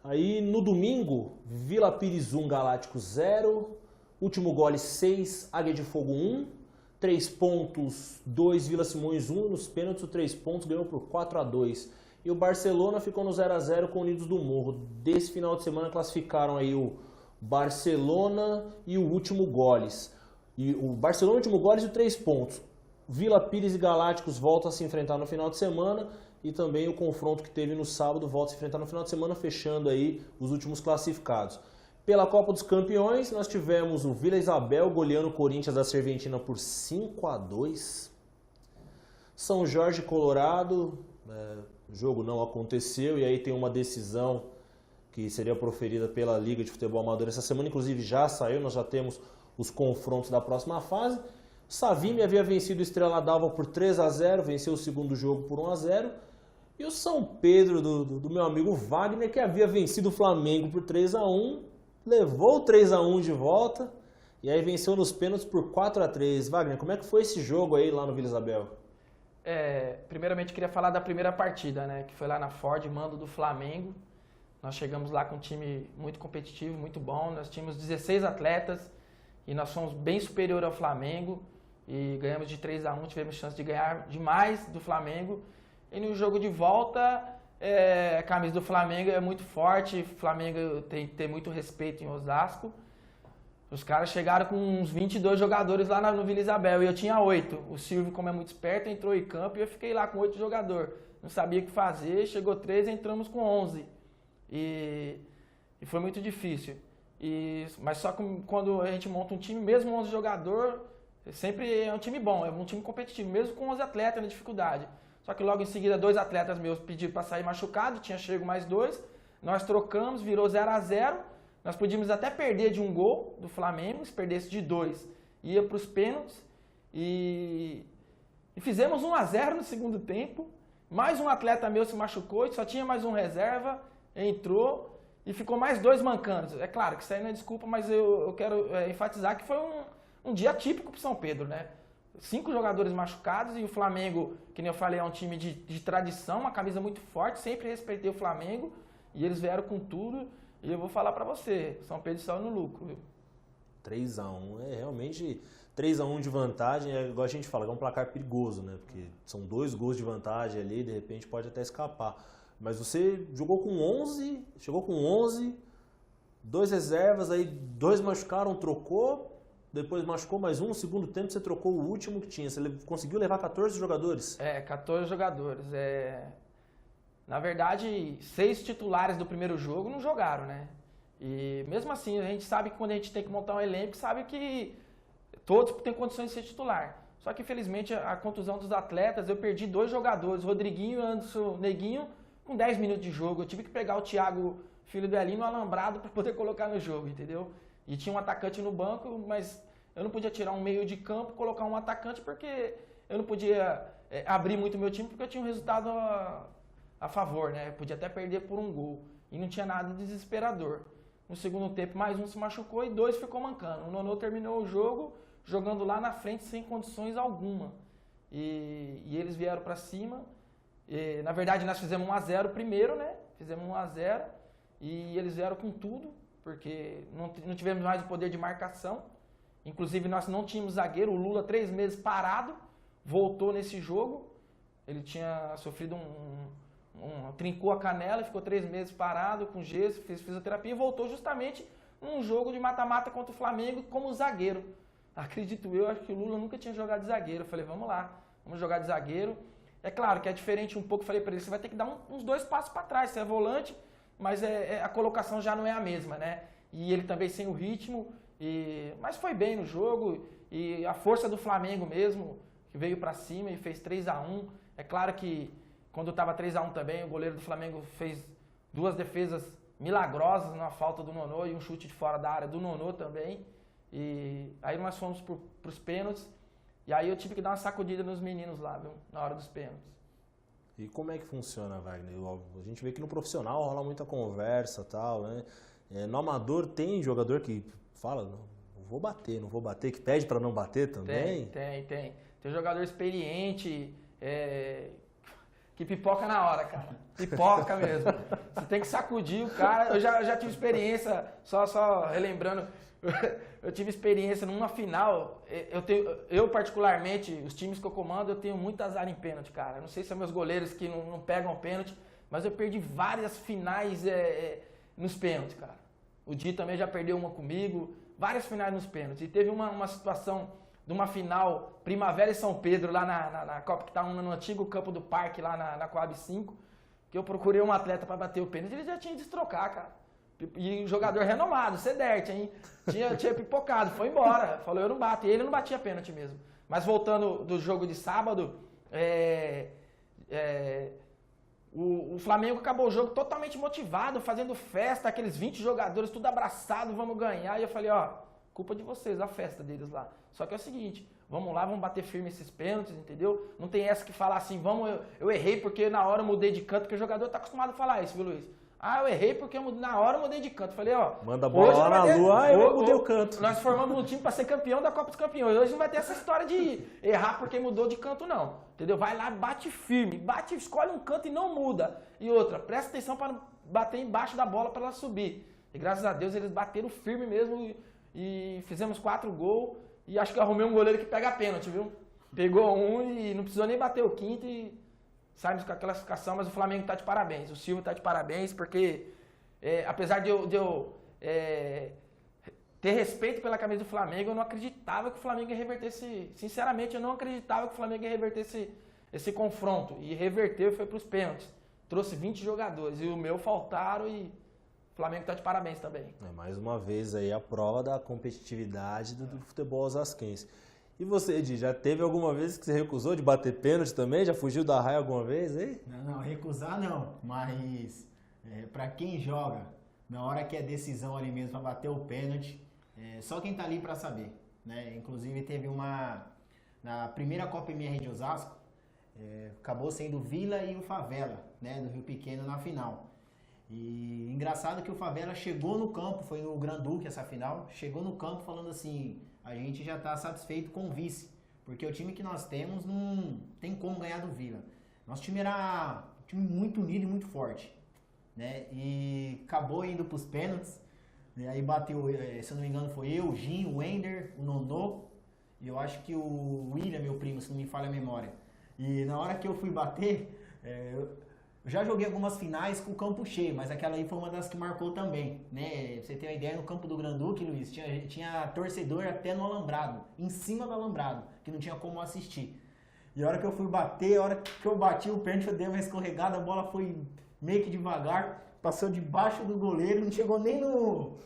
Speaker 1: Aí no domingo, Vila Pires 1, Galáctico 0. Último gole 6, Águia de Fogo 1. 3 pontos, 2, Vila Simões 1. Nos pênaltis, o 3 pontos ganhou por 4-2. E o Barcelona ficou no 0-0 com o Unidos do Morro. Desse final de semana classificaram aí o Barcelona e o Último Goles. E o Barcelona, o Último Goles e o 3 pontos. Vila Pires e Galácticos voltam a se enfrentar no final de semana e também o confronto que teve no sábado volta a se enfrentar no final de semana, fechando aí os últimos classificados. Pela Copa dos Campeões, nós tivemos o Vila Isabel goleando o Corinthians da Serventina por 5-2. São Jorge Colorado, o jogo não aconteceu e aí tem uma decisão que seria proferida pela Liga de Futebol Amador essa semana, inclusive já saiu, nós já temos os confrontos da próxima fase. Savime havia vencido o Estrela d'Alva por 3-0, venceu o segundo jogo por 1-0. E o São Pedro, do meu amigo Wagner, que havia vencido o Flamengo por 3-1, levou o 3-1 de volta e aí venceu nos pênaltis por 4-3. Wagner, como é que foi esse jogo aí lá no Vila Isabel?
Speaker 2: Primeiramente queria falar da primeira partida, né, que foi lá na Ford, mando do Flamengo. Nós chegamos lá com um time muito competitivo, muito bom. Nós tínhamos 16 atletas e nós fomos bem superior ao Flamengo. E ganhamos de 3-1, tivemos chance de ganhar demais do Flamengo. E no jogo de volta, a camisa do Flamengo é muito forte, o Flamengo tem que ter muito respeito em Osasco. Os caras chegaram com uns 22 jogadores lá no Vila Isabel e eu tinha 8. O Silvio, como é muito esperto, entrou em campo e eu fiquei lá com 8 jogadores. Não sabia o que fazer, chegou 3 e entramos com 11. E foi muito difícil. Mas só que quando a gente monta um time, mesmo 11 jogadores, sempre é um time bom, é um time competitivo, mesmo com 11 atletas na dificuldade. Só que logo em seguida 2 atletas meus pediram para sair machucado, tinha chego mais 2, nós trocamos, virou 0-0, nós podíamos até perder de 1 gol do Flamengo, se perdesse de 2, ia para os pênaltis e fizemos 1-0 no segundo tempo, mais um atleta meu se machucou, só tinha mais um reserva, entrou e ficou mais 2 mancando. É claro que isso aí não é desculpa, mas eu quero enfatizar que foi um dia típico para São Pedro, né? 5 jogadores machucados e o Flamengo, que nem eu falei, é um time de tradição, uma camisa muito forte, sempre respeitei o Flamengo e eles vieram com tudo e eu vou falar para você, São Pedro saiu no lucro, viu?
Speaker 1: 3-1, realmente 3-1 de vantagem, igual a gente fala, é um placar perigoso, né? Porque são 2 gols de vantagem ali, de repente pode até escapar. Mas você jogou com 11, chegou com 11, 2 reservas, aí 2 machucaram, trocou. Depois machucou mais um, no segundo tempo você trocou o último que tinha. Você conseguiu levar 14 jogadores?
Speaker 2: 14 jogadores. Na verdade, 6 titulares do primeiro jogo não jogaram, né? E mesmo assim, a gente sabe que quando a gente tem que montar um elenco, sabe que todos têm condições de ser titular. Só que, infelizmente, a contusão dos atletas, eu perdi 2 jogadores, Rodriguinho e Anderson Neguinho, com 10 minutos de jogo. Eu tive que pegar o Thiago, filho do Elinho, no alambrado para poder colocar no jogo, entendeu? E tinha um atacante no banco, mas eu não podia tirar um meio de campo e colocar um atacante porque eu não podia abrir muito o meu time porque eu tinha um resultado a favor, né? Eu podia até perder por 1 gol. E não tinha nada desesperador. No segundo tempo, mais um se machucou e 2 ficou mancando. O Nonô terminou o jogo jogando lá na frente sem condições alguma. e eles vieram para cima. E, na verdade, nós fizemos 1-0 primeiro, né? Fizemos 1-0 e eles vieram com tudo, porque não tivemos mais o poder de marcação. Inclusive, nós não tínhamos zagueiro. O Lula, 3 meses parado, voltou nesse jogo. Ele tinha sofrido trincou a canela e ficou 3 meses parado, com gesso, fez fisioterapia e voltou justamente num jogo de mata-mata contra o Flamengo como zagueiro. Acredito eu, acho que o Lula nunca tinha jogado de zagueiro. Eu falei, vamos lá, vamos jogar de zagueiro. É claro que é diferente um pouco, falei para ele, você vai ter que dar uns 2 passos para trás, você é volante, mas a colocação já não é a mesma, né? E ele também sem o ritmo, mas foi bem no jogo, e a força do Flamengo mesmo, que veio para cima e fez 3-1. É claro que quando estava 3-1 também, o goleiro do Flamengo fez 2 defesas milagrosas, uma falta do Nonô e um chute de fora da área do Nonô também. E aí nós fomos para os pênaltis. E aí eu tive que dar uma sacudida nos meninos lá, viu? Na hora dos pênaltis.
Speaker 1: E como é que funciona, Wagner? A gente vê que no profissional rola muita conversa e tal, né? No amador tem jogador que fala, não vou bater, que pede para não bater também?
Speaker 2: Tem. Tem jogador experiente, que pipoca na hora, cara. Pipoca mesmo. Você tem que sacudir o cara. Eu já tive experiência, só relembrando, eu tive experiência numa final. Eu particularmente, os times que eu comando, eu tenho muito azar em pênalti, cara. Não sei se são meus goleiros que não pegam pênalti, mas eu perdi várias finais nos pênaltis, cara. O Di também já perdeu uma comigo, várias finais nos pênaltis. E teve uma situação de uma final Primavera e São Pedro, lá na Copa, que tá no antigo campo do Parque, lá na Coab 5, que eu procurei um atleta para bater o pênalti, ele já tinha de destrocar, cara. E um jogador renomado, Cederte, hein? Tinha pipocado, foi embora. Falou, eu não bato. E ele não batia pênalti mesmo. Mas voltando do jogo de sábado, o Flamengo acabou o jogo totalmente motivado, fazendo festa, aqueles 20 jogadores, tudo abraçado, vamos ganhar. E eu falei, ó, culpa de vocês, a festa deles lá. Só que é o seguinte, vamos lá, vamos bater firme esses pênaltis, entendeu? Não tem essa que falar assim, eu errei porque na hora eu mudei de canto, porque o jogador tá acostumado a falar isso, viu, Luiz? Ah, eu errei porque na hora eu mudei de canto. Falei, ó...
Speaker 1: Manda a bola lá na lua, eu mudei o canto.
Speaker 2: Nós formamos um time para ser campeão da Copa dos Campeões. Hoje não vai ter essa história de errar porque mudou de canto, não. Entendeu? Vai lá, bate firme, escolhe um canto e não muda. E outra, presta atenção para bater embaixo da bola para ela subir. E graças a Deus eles bateram firme mesmo e fizemos 4 gols. E acho que eu arrumei um goleiro que pega pênalti, viu? Pegou um e não precisou nem bater o quinto e... saímos com a classificação, mas o Flamengo está de parabéns, o Silvio está de parabéns, porque apesar de eu ter respeito pela camisa do Flamengo, eu não acreditava que o Flamengo ia reverter sinceramente, eu não acreditava que o Flamengo ia reverter esse confronto, e reverteu e foi para os pênaltis. Trouxe 20 jogadores, e o meu faltaram, e o Flamengo está de parabéns também.
Speaker 1: Mais uma vez aí a prova da competitividade do futebol osasquense. E você, Edi, já teve alguma vez que você recusou de bater pênalti também? Já fugiu da raia alguma vez aí?
Speaker 3: Não, recusar não, mas para quem joga, na hora que é decisão ali mesmo para bater o pênalti, só quem tá ali para saber, né? Inclusive teve na primeira Copa MR de Osasco, acabou sendo o Vila e o Favela, né, do Rio Pequeno na final. E engraçado que o Favela chegou no campo, foi no Granduque essa final, chegou no campo falando assim, a gente já está satisfeito com o vice, porque o time que nós temos não tem como ganhar do Vila. Nosso time era um time muito unido e muito forte, né? E acabou indo para os pênaltis, né? Aí bateu, se eu não me engano, foi eu, o Jim, o Wender, o Nonô, e eu acho que o William, meu primo, se não me falha a memória. E na hora que eu fui bater, eu já joguei algumas finais com o campo cheio, mas aquela aí foi uma das que marcou também, né? Pra você ter uma ideia, no campo do Granduque, Luiz, tinha torcedor até no alambrado, em cima do alambrado, que não tinha como assistir. E a hora que eu fui bater, a hora que eu bati o pênalti, eu dei uma escorregada, a bola foi meio que devagar, passou debaixo do goleiro, não chegou nem no...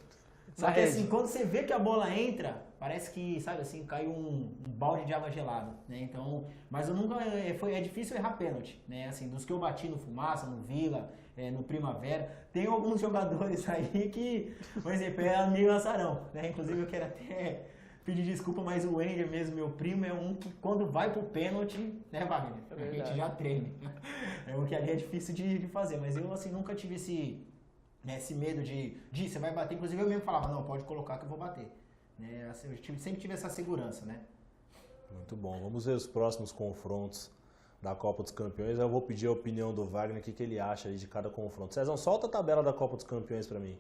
Speaker 3: Só que assim, quando você vê que a bola entra, parece que, sabe assim, caiu um balde de água gelada, né? Então, mas eu nunca, é difícil errar pênalti, né? Assim, dos que eu bati no Fumaça, no Vila, no Primavera, tem alguns jogadores aí que, por exemplo, é meio azarão, né? Inclusive eu quero até pedir desculpa, mas o Wender mesmo, meu primo, é um que quando vai pro pênalti, né, Wagner? A gente já treme. É um que ali é difícil de fazer, mas eu, assim, nunca tive esse medo de você vai bater, inclusive eu mesmo falava, não, pode colocar que eu vou bater. Né? Eu sempre tive essa segurança, né?
Speaker 1: Muito bom. Vamos ver os próximos confrontos da Copa dos Campeões. Eu vou pedir a opinião do Wagner, o que ele acha aí de cada confronto. Cezão, solta a tabela da Copa dos Campeões para mim.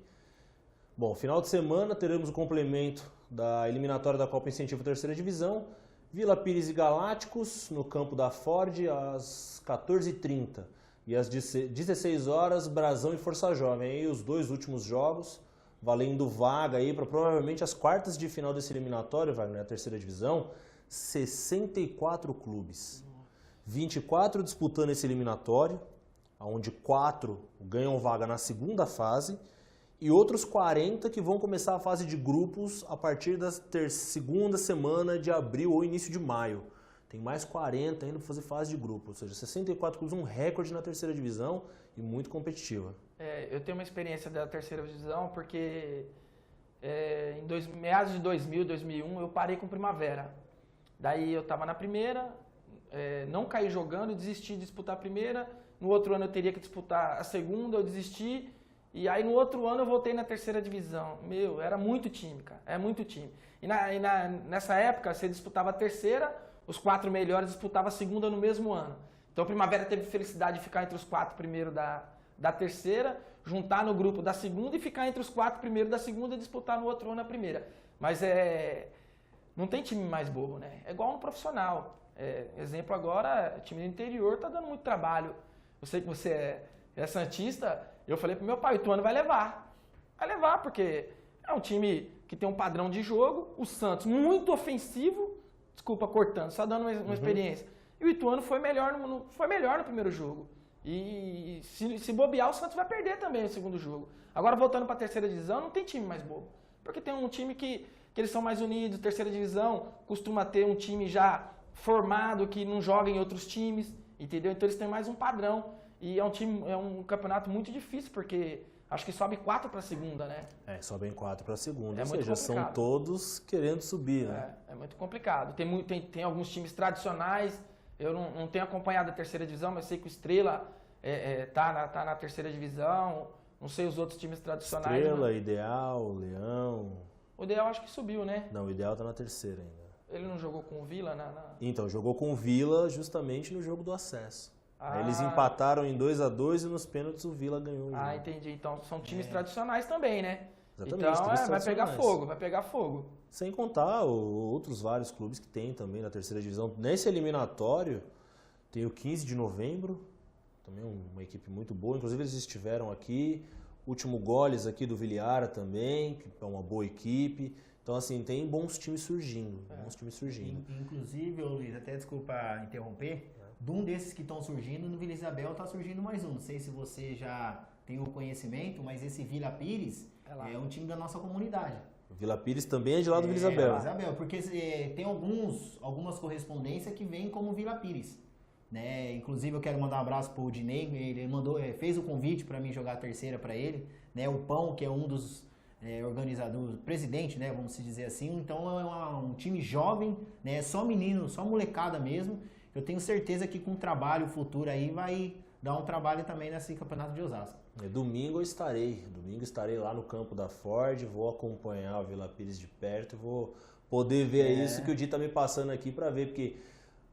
Speaker 1: Bom, final de semana teremos o complemento da eliminatória da Copa Incentivo Terceira Divisão. Vila Pires e Galácticos, no campo da Ford, às 14h30. E às 16 horas, Brasão e Força Jovem. Aí os dois últimos jogos, valendo vaga aí para provavelmente as quartas de final desse eliminatório, Wagner, na terceira divisão, 64 clubes. 24 disputando esse eliminatório, onde 4 ganham vaga na segunda fase, e outros 40 que vão começar a fase de grupos a partir da segunda semana de abril ou início de maio. Tem mais 40 ainda para fazer fase de grupo, ou seja, 64 clubes, um recorde na terceira divisão e muito competitiva.
Speaker 2: Eu tenho uma experiência da terceira divisão porque em meados de 2000, 2001 eu parei com Primavera. Daí eu estava na primeira, não caí jogando, desisti de disputar a primeira. No outro ano eu teria que disputar a segunda, eu desisti. E aí no outro ano eu voltei na terceira divisão. Meu, era muito time, cara, é muito time. Nessa época você disputava a terceira, os 4 melhores disputavam a segunda no mesmo ano. Então a Primavera teve felicidade de ficar entre os 4 primeiros da terceira, juntar no grupo da segunda e ficar entre os 4 primeiros da segunda e disputar no outro ano a primeira. Mas não tem time mais bobo, né? É igual no profissional. Exemplo agora, time do interior tá dando muito trabalho. Eu sei que você é santista, eu falei pro meu pai, o Ituano vai levar. Vai levar, porque é um time que tem um padrão de jogo, o Santos muito ofensivo, desculpa cortando, só dando uma experiência. E o Ituano foi melhor no primeiro jogo. E se bobear, o Santos vai perder também no segundo jogo. Agora, voltando para a terceira divisão, não tem time mais bobo. Porque tem um time que eles são mais unidos. Terceira divisão costuma ter um time já formado, que não joga em outros times, entendeu? Então, eles têm mais um padrão. E é um campeonato muito difícil, porque acho que sobe 4 para a segunda, né?
Speaker 1: Sobem 4 para a segunda.
Speaker 2: Ou
Speaker 1: seja, são todos querendo subir, né?
Speaker 2: É muito complicado. Tem alguns times tradicionais. Eu não tenho acompanhado a terceira divisão, mas sei que o Estrela tá na terceira divisão. Não sei os outros times tradicionais.
Speaker 1: Estrela, Ideal, Leão.
Speaker 2: O Ideal acho que subiu, né?
Speaker 1: Não, o Ideal tá na terceira ainda.
Speaker 2: Ele não jogou com o Vila?
Speaker 1: Então, jogou com o Vila justamente no jogo do acesso.
Speaker 2: Ah.
Speaker 1: Eles empataram em 2-2 e nos pênaltis o Vila ganhou.
Speaker 2: Entendi. Então são times tradicionais também, né?
Speaker 1: Exatamente.
Speaker 2: Então vai pegar fogo.
Speaker 1: Sem contar outros vários clubes que tem também na terceira divisão. Nesse eliminatório tem o 15 de novembro, também uma equipe muito boa. Inclusive eles estiveram aqui. Último Goles aqui do Viliara também, que é uma boa equipe. Então, assim, tem bons times surgindo.
Speaker 3: Inclusive, Luiz, até desculpa interromper, de um desses que estão surgindo, no Vila Isabel está surgindo mais um. Não sei se você já tem o conhecimento, mas esse Vila Pires é um time da nossa comunidade.
Speaker 1: O Vila Pires também é de lá do Vila Isabel.
Speaker 3: Vila Isabel, porque tem algumas correspondências que vêm como Vila Pires. Né? Inclusive eu quero mandar um abraço pro Dinei, ele fez o convite para mim jogar a terceira para ele. Né? O Pão, que é um dos organizadores, presidente, né? Vamos dizer assim. Então é um time jovem, né? Só menino, só molecada mesmo. Eu tenho certeza que com o trabalho futuro aí vai dar um trabalho também nesse campeonato de Osasco.
Speaker 1: Domingo eu estarei. Domingo estarei lá no campo da Ford, vou acompanhar o Vila Pires de perto e vou poder ver isso que o Di tá me passando aqui para ver, porque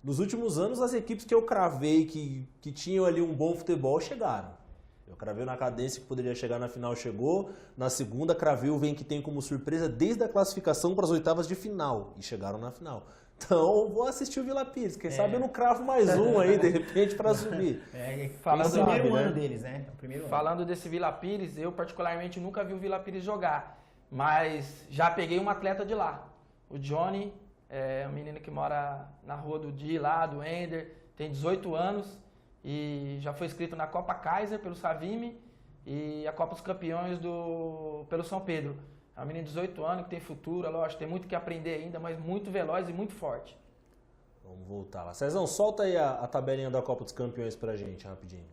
Speaker 1: nos últimos anos as equipes que eu cravei que tinham ali um bom futebol chegaram. Eu cravei na Cadência que poderia chegar na final, chegou. Na segunda, cravei o Vem que tem como surpresa desde a classificação para as oitavas de final e chegaram na final. Então, vou assistir o Vila Pires. Quem sabe eu não cravo mais um aí, de repente, para subir.
Speaker 3: Falando do primeiro ano deles, né?
Speaker 2: Falando desse Vila Pires, eu particularmente nunca vi o Vila Pires jogar. Mas já peguei um atleta de lá. O Johnny, um menino que mora na rua do Di, lá, do Ender. Tem 18 anos e já foi inscrito na Copa Kaiser pelo Savime e a Copa dos Campeões pelo São Pedro. É um menino de 18 anos que tem futuro, lógico, tem muito que aprender ainda, mas muito veloz e muito forte.
Speaker 1: Vamos voltar lá. Cezão, solta aí a tabelinha da Copa dos Campeões pra gente, rapidinho.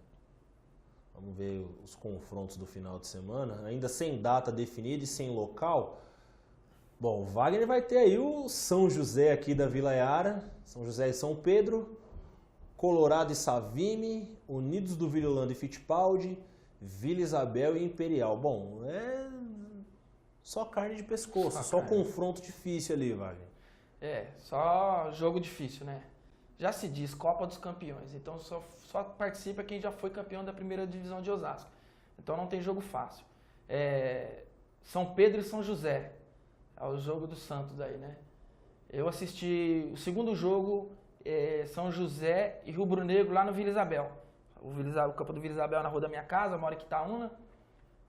Speaker 1: Vamos ver os confrontos do final de semana, ainda sem data definida e sem local. Bom, o Wagner vai ter aí o São José aqui da Vila Iara, São José e São Pedro, Colorado e Savime, Unidos do Vila Holanda e Fittipaldi, Vila Isabel e Imperial. Bom, só carne de pescoço, só confronto difícil ali, Wagner.
Speaker 2: Só jogo difícil, né? Já se diz Copa dos Campeões, então só participa quem já foi campeão da primeira divisão de Osasco. Então não tem jogo fácil. São Pedro e São José, é o jogo do Santos aí, né? Eu assisti o segundo jogo, São José e Rubro Negro lá no Vila Isabel. O campo do Vila Isabel é na rua da minha casa, eu moro em Quitaúna,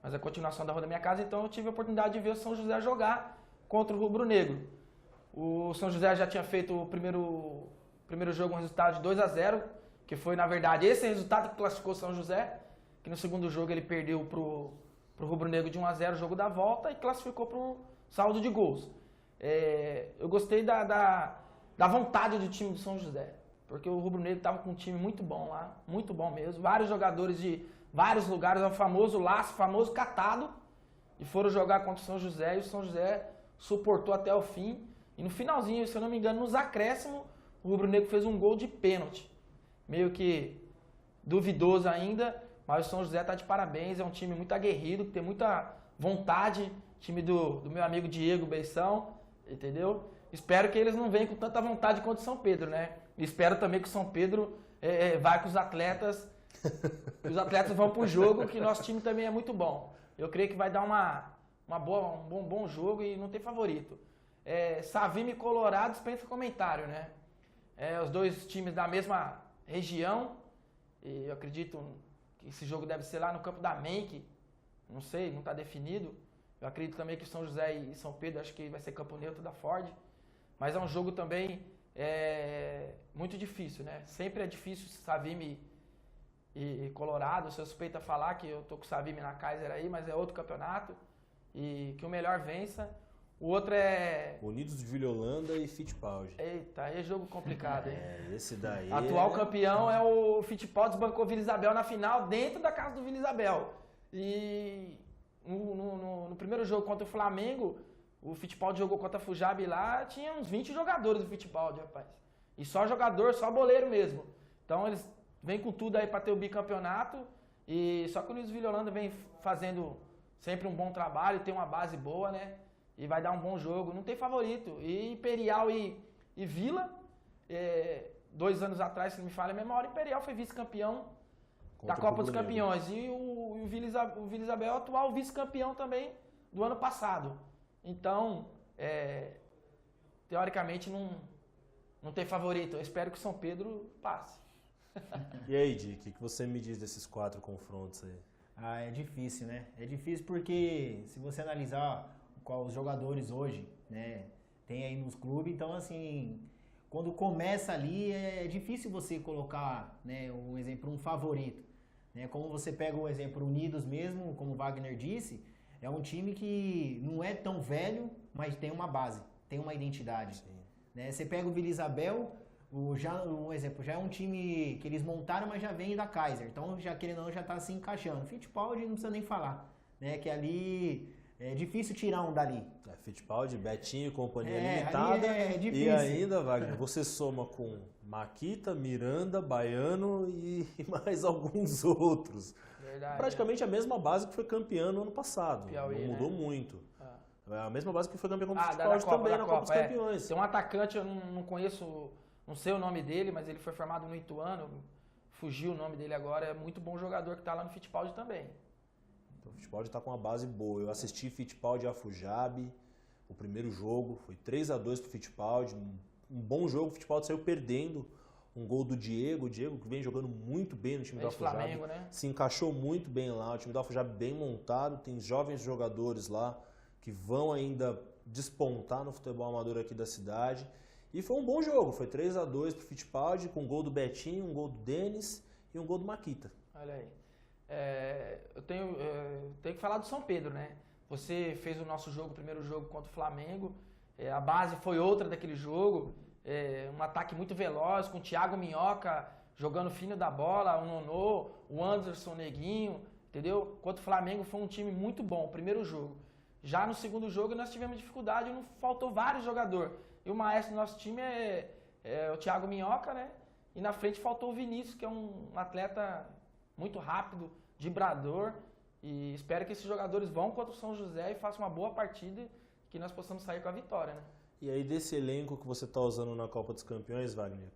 Speaker 2: mas é a continuação da rua da minha casa, então eu tive a oportunidade de ver o São José jogar contra o Rubro Negro. O São José já tinha feito o primeiro jogo um resultado de 2-0, que foi, na verdade, esse resultado que classificou o São José, que no segundo jogo ele perdeu pro Rubro Negro de 1-0 o jogo da volta e classificou pro saldo de gols. Eu gostei da vontade do time do São José, porque o Rubro Negro estava com um time muito bom lá, muito bom mesmo, vários jogadores de vários lugares, o famoso laço, o famoso catado, e foram jogar contra o São José, e o São José suportou até o fim. E no finalzinho, se eu não me engano, nos acréscimos, o Rubro Negro fez um gol de pênalti. Meio que duvidoso ainda, mas o São José está de parabéns, é um time muito aguerrido, que tem muita vontade, time do meu amigo Diego Beição, entendeu? Espero que eles não venham com tanta vontade quanto o São Pedro, né? E espero também que o São Pedro vai com os atletas, que os atletas vão pro jogo, que nosso time também é muito bom. Eu creio que vai dar um bom jogo e não tem favorito. Savime e Colorado dispensa comentário, né? Os dois times da mesma região, e eu acredito que esse jogo deve ser lá no campo da Menck, não sei, não está definido. Eu acredito também que São José e São Pedro, acho que vai ser campo neutro da Ford, mas é um jogo também muito difícil, né? Sempre é difícil Savime e Colorado, eu sou suspeito a falar que eu tô com o Savime na Kaiser aí, mas é outro campeonato, e que o melhor vença. O outro é...
Speaker 1: Unidos de Vila Holanda e Fittipaldi.
Speaker 2: Eita, aí é jogo complicado, hein?
Speaker 1: Esse daí...
Speaker 2: Atual campeão é o Fittipaldi, desbancou o Vila Isabel na final, dentro da casa do Vila Isabel. E no primeiro jogo contra o Flamengo, o Fittipaldi jogou contra a Fujabi lá, tinha uns 20 jogadores do Fittipaldi, rapaz. E só jogador, só boleiro mesmo. Então eles vêm com tudo aí para ter o bicampeonato, e só que o Unidos de Vila Holanda vem fazendo sempre um bom trabalho, tem uma base boa, né? E vai dar um bom jogo, não tem favorito. E Imperial e Vila, 2 anos atrás, se não me falha a memória, Imperial foi vice-campeão da Copa dos Campeões. E o Vila Isabel é o atual vice-campeão também do ano passado. Então, teoricamente, não tem favorito. Eu espero que o São Pedro passe.
Speaker 1: E aí, Di, o que você me diz desses 4 confrontos aí?
Speaker 3: É difícil, né? É difícil porque se você analisar qual os jogadores hoje, né, tem aí nos clubes, então assim, quando começa ali é difícil você colocar, né, um exemplo, um favorito, né? Como você pega o exemplo Unidos mesmo, como o Wagner disse, é um time que não é tão velho, mas tem uma base, tem uma identidade, né? Você pega o Vila Isabel, um exemplo, já é um time que eles montaram, mas já vem da Kaiser, então já querendo ou não já está se encaixando. Fittipaldi não precisa nem falar, né, que ali é difícil tirar um dali.
Speaker 1: Fittipaldi, Betinho, companhia limitada. E ainda, Wagner, você soma com Maquita, Miranda, Baiano e mais alguns outros.
Speaker 2: Verdade,
Speaker 1: praticamente a mesma base que foi campeã no ano passado.
Speaker 2: Piauí,
Speaker 1: não mudou
Speaker 2: né?
Speaker 1: muito. A mesma base que foi campeã como Fittipaldi
Speaker 2: da Copa,
Speaker 1: também na Copa dos Campeões.
Speaker 2: Tem um atacante, eu não conheço, não sei o nome dele, mas ele foi formado no Ituano, fugiu o nome dele agora, é muito bom jogador que está lá no Fittipaldi também.
Speaker 1: Então, o Fittipaldi está com uma base boa. Eu assisti Fittipaldi e Afujabi, o primeiro jogo, foi 3-2 pro Fittipaldi, um bom jogo, o Fittipaldi saiu perdendo, um gol do Diego, o Diego que vem jogando muito bem no time do Afujabi,
Speaker 2: Flamengo, né?
Speaker 1: Se encaixou muito bem lá, o time do Afujabi bem montado, tem jovens jogadores lá que vão ainda despontar no futebol amador aqui da cidade, e foi um bom jogo, foi 3-2 pro Fittipaldi, com um gol do Betinho, um gol do Denis e um gol do Maquita.
Speaker 2: Olha aí. Eu tenho que falar do São Pedro, né? Você fez o nosso jogo, o primeiro jogo contra o Flamengo, a base foi outra daquele jogo, um ataque muito veloz, com o Thiago Minhoca jogando fino da bola, o Nonô, o Anderson, o Neguinho, entendeu? Contra o Flamengo foi um time muito bom, o primeiro jogo. Já no segundo jogo nós tivemos dificuldade, não faltou vários jogadores. E o maestro do nosso time é o Thiago Minhoca, né? E na frente faltou o Vinícius, que é um atleta muito rápido, vibrador, e espero que esses jogadores vão contra o São José e façam uma boa partida, que nós possamos sair com a vitória, né?
Speaker 1: E aí desse elenco que você está usando na Copa dos Campeões, Wagner,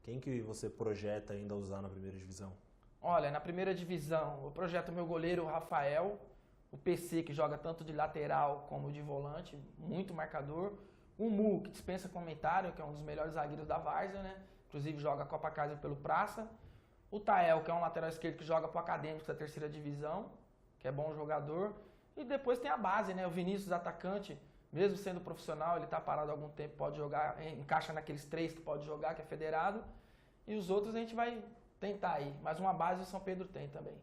Speaker 1: quem que você projeta ainda usar na primeira divisão?
Speaker 2: Olha, na primeira divisão eu projeto meu goleiro Rafael, o PC que joga tanto de lateral como de volante, muito marcador, o Mu, que dispensa comentário, que é um dos melhores zagueiros da Várzea, né? Inclusive joga a Copa Kaiser pelo Praça, o Tael, que é um lateral esquerdo que joga para o Acadêmico da terceira divisão, que é bom jogador, e depois tem a base, né? O Vinícius, atacante, mesmo sendo profissional, ele está parado há algum tempo, pode jogar, encaixa naqueles 3 que pode jogar, que é federado, e os outros a gente vai tentar aí, mas uma base o São Pedro tem também.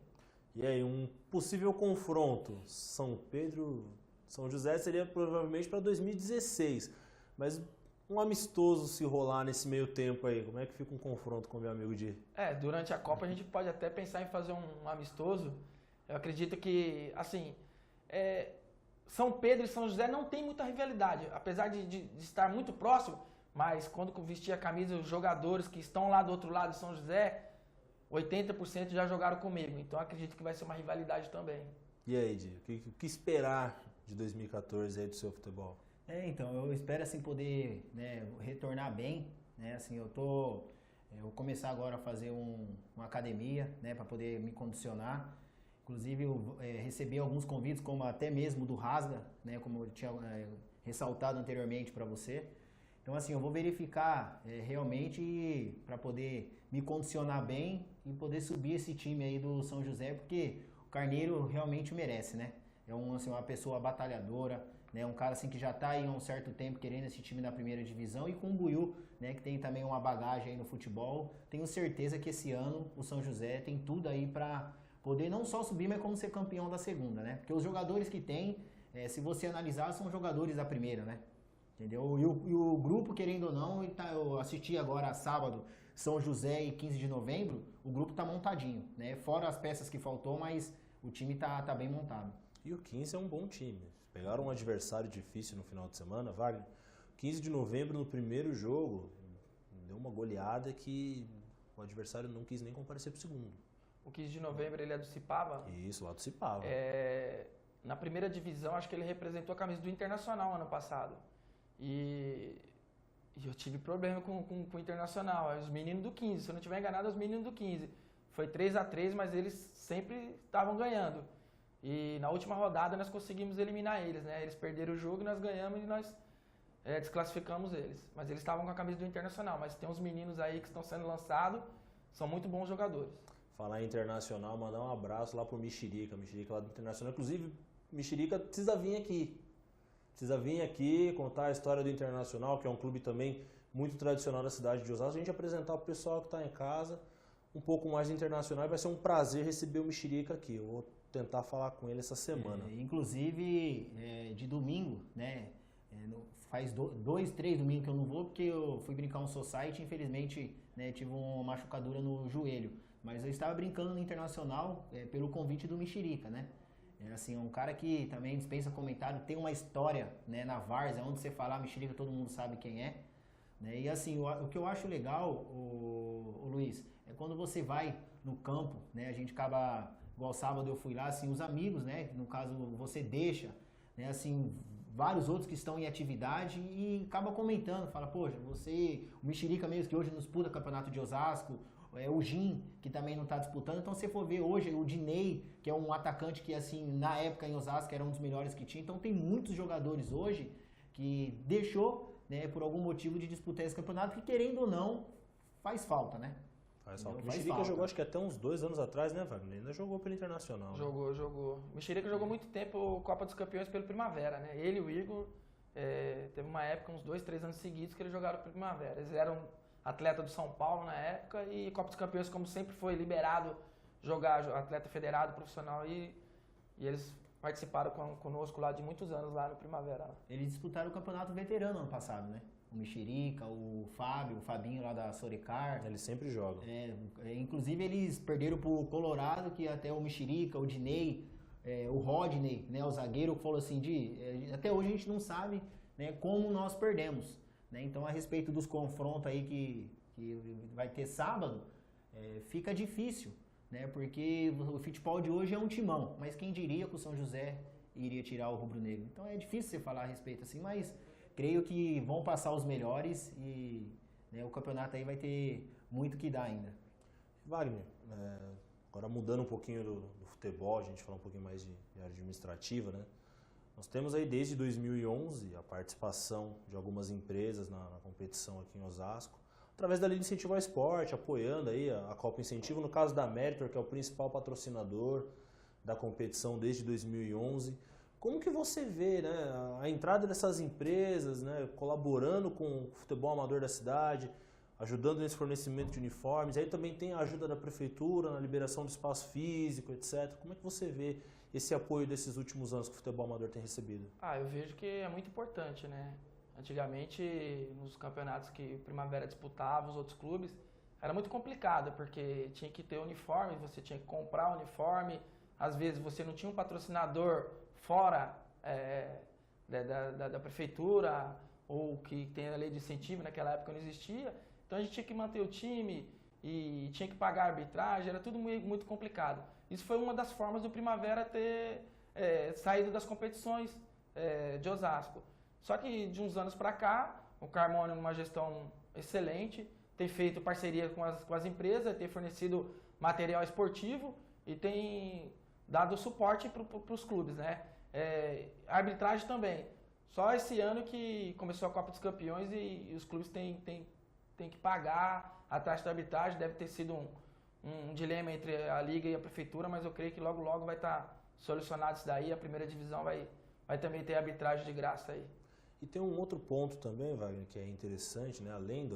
Speaker 1: E aí, um possível confronto São Pedro-São José seria provavelmente para 2016, mas um amistoso se rolar nesse meio tempo aí, como é que fica um confronto com o meu amigo Di?
Speaker 2: Durante a Copa a gente pode até pensar em fazer um amistoso. Eu acredito que, assim, São Pedro e São José não tem muita rivalidade, apesar de estar muito próximo, mas quando vestir a camisa, os jogadores que estão lá do outro lado de São José, 80% já jogaram comigo, então acredito que vai ser uma rivalidade também.
Speaker 1: E aí, Di, o que esperar de 2014 aí do seu futebol?
Speaker 3: Então, eu espero assim poder, né, retornar bem, né, assim, eu vou começar agora a fazer uma academia, né, para poder me condicionar. Inclusive eu recebi alguns convites, como até mesmo do Rasga, né, como eu tinha ressaltado anteriormente para você. Então assim, eu vou verificar realmente para poder me condicionar bem e poder subir esse time aí do São José, porque o Carneiro realmente merece, né? É uma pessoa batalhadora, né? Um cara assim que já está aí há um certo tempo querendo esse time na primeira divisão, e com o Buiú, né, que tem também uma bagagem aí no futebol. Tenho certeza que esse ano o São José tem tudo aí para poder não só subir, mas como ser campeão da segunda, né? Porque os jogadores que tem, se você analisar, são jogadores da primeira, né? Entendeu? E o grupo, querendo ou não, eu assisti agora sábado, São José e 15 de novembro, o grupo tá montadinho, né? Fora as peças que faltou, mas o time tá bem montado.
Speaker 1: E o 15 é um bom time. Pegaram um adversário difícil no final de semana, Wagner. 15 de novembro, no primeiro jogo, deu uma goleada que o adversário não quis nem comparecer pro segundo.
Speaker 2: O 15 de novembro ele é do Cipava?
Speaker 1: Isso, lá do Cipava.
Speaker 2: Na primeira divisão, acho que ele representou a camisa do Internacional ano passado. E eu tive problema com o Internacional. Os meninos do 15, se eu não estiver enganado, os meninos do 15. Foi 3-3, mas eles sempre estavam ganhando. E na última rodada nós conseguimos eliminar eles, né? Eles perderam o jogo e nós ganhamos e nós desclassificamos eles. Mas eles estavam com a camisa do Internacional. Mas tem uns meninos aí que estão sendo lançados, são muito bons jogadores.
Speaker 1: Falar em Internacional, mandar um abraço lá pro Mexerica lá do Internacional. Inclusive, Mexerica precisa vir aqui. Precisa vir aqui contar a história do Internacional, que é um clube também muito tradicional da cidade de Osasco. A gente apresentar para o pessoal que está em casa um pouco mais do Internacional, e vai ser um prazer receber o Mexerica aqui. Eu vou tentar falar com ele essa semana.
Speaker 3: Inclusive, de domingo, né? Faz 2-3 domingos que eu não vou, porque eu fui brincar um society e infelizmente, né, tive uma machucadura no joelho. Mas eu estava brincando no Internacional pelo convite do Mexerica, né? Assim, um cara que também dispensa comentário, tem uma história, né, na Várzea, onde você falar Mexerica, todo mundo sabe quem é. Né? E assim, o que eu acho legal, o Luiz, é quando você vai no campo, né, a gente acaba, igual sábado eu fui lá, assim, os amigos, né, no caso você deixa, né, assim, vários outros que estão em atividade e acaba comentando, fala, poxa, o Mexerica mesmo, que hoje não disputa campeonato de Osasco, o Gin, que também não está disputando. Então, se você for ver hoje, o Dinei, que é um atacante que, assim, na época em Osasco era um dos melhores que tinha. Então, tem muitos jogadores hoje que deixou, né, por algum motivo de disputar esse campeonato, que, querendo ou não, faz falta, né?
Speaker 1: Faz falta. O Mexerica jogou, acho que até uns 2 anos atrás, né, Wagner? Ainda jogou pelo Internacional.
Speaker 2: Jogou. O Mexerica jogou muito tempo Copa dos Campeões pelo Primavera, né? Ele e o Igor, teve uma época, uns 2-3 anos seguidos, que eles jogaram pelo Primavera. Eles eram atleta do São Paulo na época, e Copa dos Campeões, como sempre foi liberado jogar atleta federado, profissional, e eles participaram conosco lá de muitos anos lá no Primavera.
Speaker 3: Eles disputaram o campeonato veterano ano passado, né? O Mexerica, o Fabinho lá da Soricar.
Speaker 1: Eles sempre jogam.
Speaker 3: Inclusive eles perderam pro Colorado, que até o Mexerica, o Dinei, o Rodney, né, o zagueiro, falou assim, até hoje a gente não sabe, né, como nós perdemos. Né? Então, a respeito dos confrontos aí que vai ter sábado, fica difícil, né? Porque o futebol de hoje é um timão, mas quem diria que o São José iria tirar o rubro-negro? Então, é difícil você falar a respeito assim, mas creio que vão passar os melhores e né, o campeonato aí vai ter muito que dar ainda.
Speaker 1: Wagner, agora mudando um pouquinho do futebol, a gente fala um pouquinho mais de área administrativa, né? Nós temos aí desde 2011 a participação de algumas empresas na competição aqui em Osasco, através da Lei de Incentivo ao Esporte, apoiando aí a Copa Incentivo, no caso da Meritor, que é o principal patrocinador da competição desde 2011. Como que você vê, né, a entrada dessas empresas, né, colaborando com o futebol amador da cidade, ajudando nesse fornecimento de uniformes? Aí também tem a ajuda da prefeitura na liberação do espaço físico, etc. Como é que você vê esse apoio desses últimos anos que o futebol amador tem recebido?
Speaker 2: Eu vejo que é muito importante, né? Antigamente, nos campeonatos que o Primavera disputava, os outros clubes, era muito complicado, porque tinha que ter uniforme, você tinha que comprar o uniforme, às vezes você não tinha um patrocinador fora da prefeitura, ou que tem a lei de incentivo, naquela época não existia, então a gente tinha que manter o time e tinha que pagar a arbitragem, era tudo muito complicado. Isso foi uma das formas do Primavera ter saído das competições de Osasco. Só que de uns anos para cá, o Carmona, numa gestão excelente, tem feito parceria com as empresas, tem fornecido material esportivo e tem dado suporte para os clubes, né? A arbitragem também. Só esse ano que começou a Copa dos Campeões e os clubes têm que pagar a taxa da arbitragem. Deve ter sido um dilema entre a Liga e a Prefeitura, mas eu creio que logo vai estar solucionado isso daí. A primeira divisão vai também ter arbitragem de graça aí.
Speaker 1: E tem um outro ponto também, Wagner, que é interessante, né? Além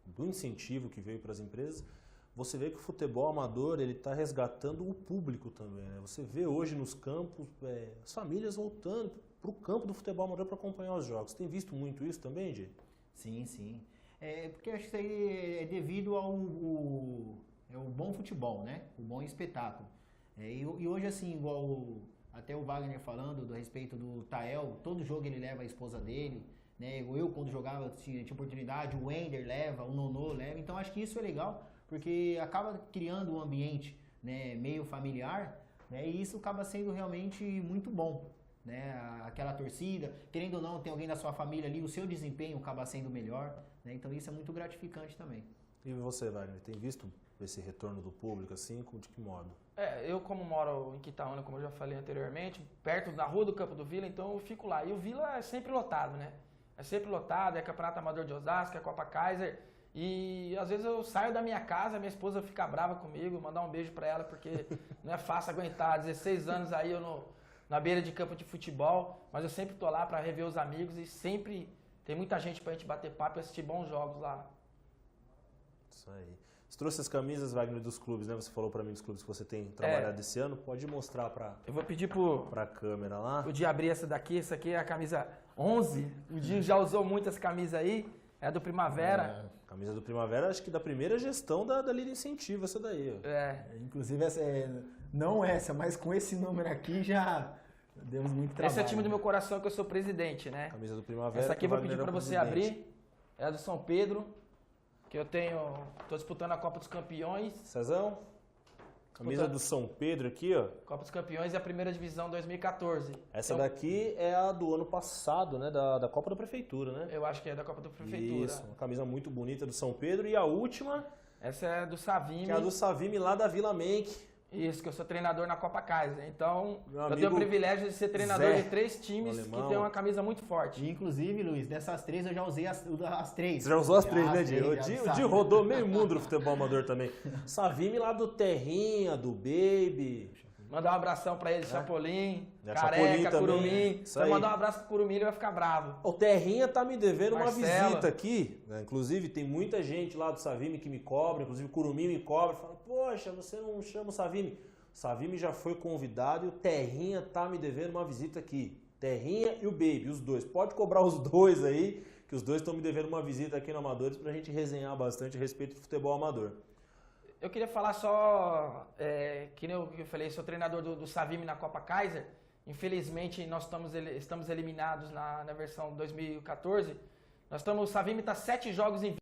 Speaker 1: do incentivo que veio para as empresas, você vê que o futebol amador ele está resgatando o público também, né? Você vê hoje nos campos as famílias voltando para o campo do futebol amador para acompanhar os jogos. Tem visto muito isso também, Gê?
Speaker 3: Sim. Porque acho que isso aí é devido ao bom futebol, né? O bom espetáculo. E hoje, assim, igual até o Wagner falando a respeito do Tael, todo jogo ele leva a esposa dele, né? Eu, quando jogava, tinha oportunidade, o Wender leva, o Nonô leva. Então, acho que isso é legal, porque acaba criando um ambiente, né, meio familiar, né? E isso acaba sendo realmente muito bom, né? Aquela torcida, querendo ou não, tem alguém da sua família ali, o seu desempenho acaba sendo melhor, né? Então, isso é muito gratificante também.
Speaker 1: E você, Wagner, tem visto esse retorno do público, assim, de que modo?
Speaker 2: Eu como moro em Quitaúna, como eu já falei anteriormente, perto da rua do Campo do Vila, então eu fico lá. E o Vila é sempre lotado, né? É sempre lotado, é Campeonato Amador de Osasco, é Copa Kaiser. E às vezes eu saio da minha casa, minha esposa fica brava comigo, mandar um beijo pra ela, porque não é fácil aguentar 16 anos aí eu na beira de campo de futebol, mas eu sempre tô lá pra rever os amigos e sempre tem muita gente pra gente bater papo e assistir bons jogos lá.
Speaker 1: Isso aí. Você trouxe as camisas, Wagner, dos clubes, né? Você falou pra mim dos clubes que você tem trabalhado esse ano. Pode mostrar
Speaker 2: eu vou pedir
Speaker 1: pra câmera lá.
Speaker 2: O Dinho abrir essa daqui é a camisa 11. O Dinho já usou muitas camisas aí. É do Primavera.
Speaker 1: Camisa do Primavera, acho que da primeira gestão da Lei de Incentivo, essa daí.
Speaker 3: Inclusive, não essa, mas com esse número aqui já demos muito trabalho.
Speaker 2: Esse é o time do meu coração, que eu sou presidente, né?
Speaker 1: Camisa do Primavera.
Speaker 2: Essa aqui eu vou pedir pra você abrir. É a do São Pedro. Que eu tô disputando a Copa dos Campeões.
Speaker 1: Cezão, camisa do São Pedro aqui, ó.
Speaker 2: Copa dos Campeões e a primeira divisão 2014.
Speaker 1: Essa daqui é a do ano passado, né? Da Copa da Prefeitura, né?
Speaker 2: Eu acho que é da Copa da Prefeitura.
Speaker 1: Isso, uma camisa muito bonita do São Pedro. E a última...
Speaker 2: Essa é do Savime.
Speaker 1: Que é a do Savime lá da Vila Menck.
Speaker 2: Isso, que eu sou treinador na Copa Kaiser. Então, eu tenho o privilégio de ser treinador de 3 times que tem uma camisa muito forte.
Speaker 3: E, inclusive, Luiz, dessas 3 eu já usei as 3.
Speaker 1: Você já usou as 3, né, Dinho? O Dinho rodou meio mundo no futebol amador também. Savime lá do Terrinha, do Baby.
Speaker 2: Mandar um abração pra ele, Chapolin,
Speaker 1: Chapolin
Speaker 2: Careca, Curumim. Se eu mandar um abraço pro Curumim, ele vai ficar bravo.
Speaker 1: O Terrinha tá me devendo uma visita aqui. Né? Inclusive, tem muita gente lá do Savime que me cobra, inclusive o Curumim me cobra. Fala, poxa, você não chama o Savime. O Savime já foi convidado e o Terrinha tá me devendo uma visita aqui. Terrinha e o Baby, os dois. Pode cobrar os dois aí, que os dois estão me devendo uma visita aqui no Amadores pra gente resenhar bastante a respeito do futebol amador.
Speaker 2: Eu queria falar só, que eu falei, sou treinador do Savime na Copa Kaiser. Infelizmente, nós estamos eliminados na versão 2014. O Savime está 7 jogos em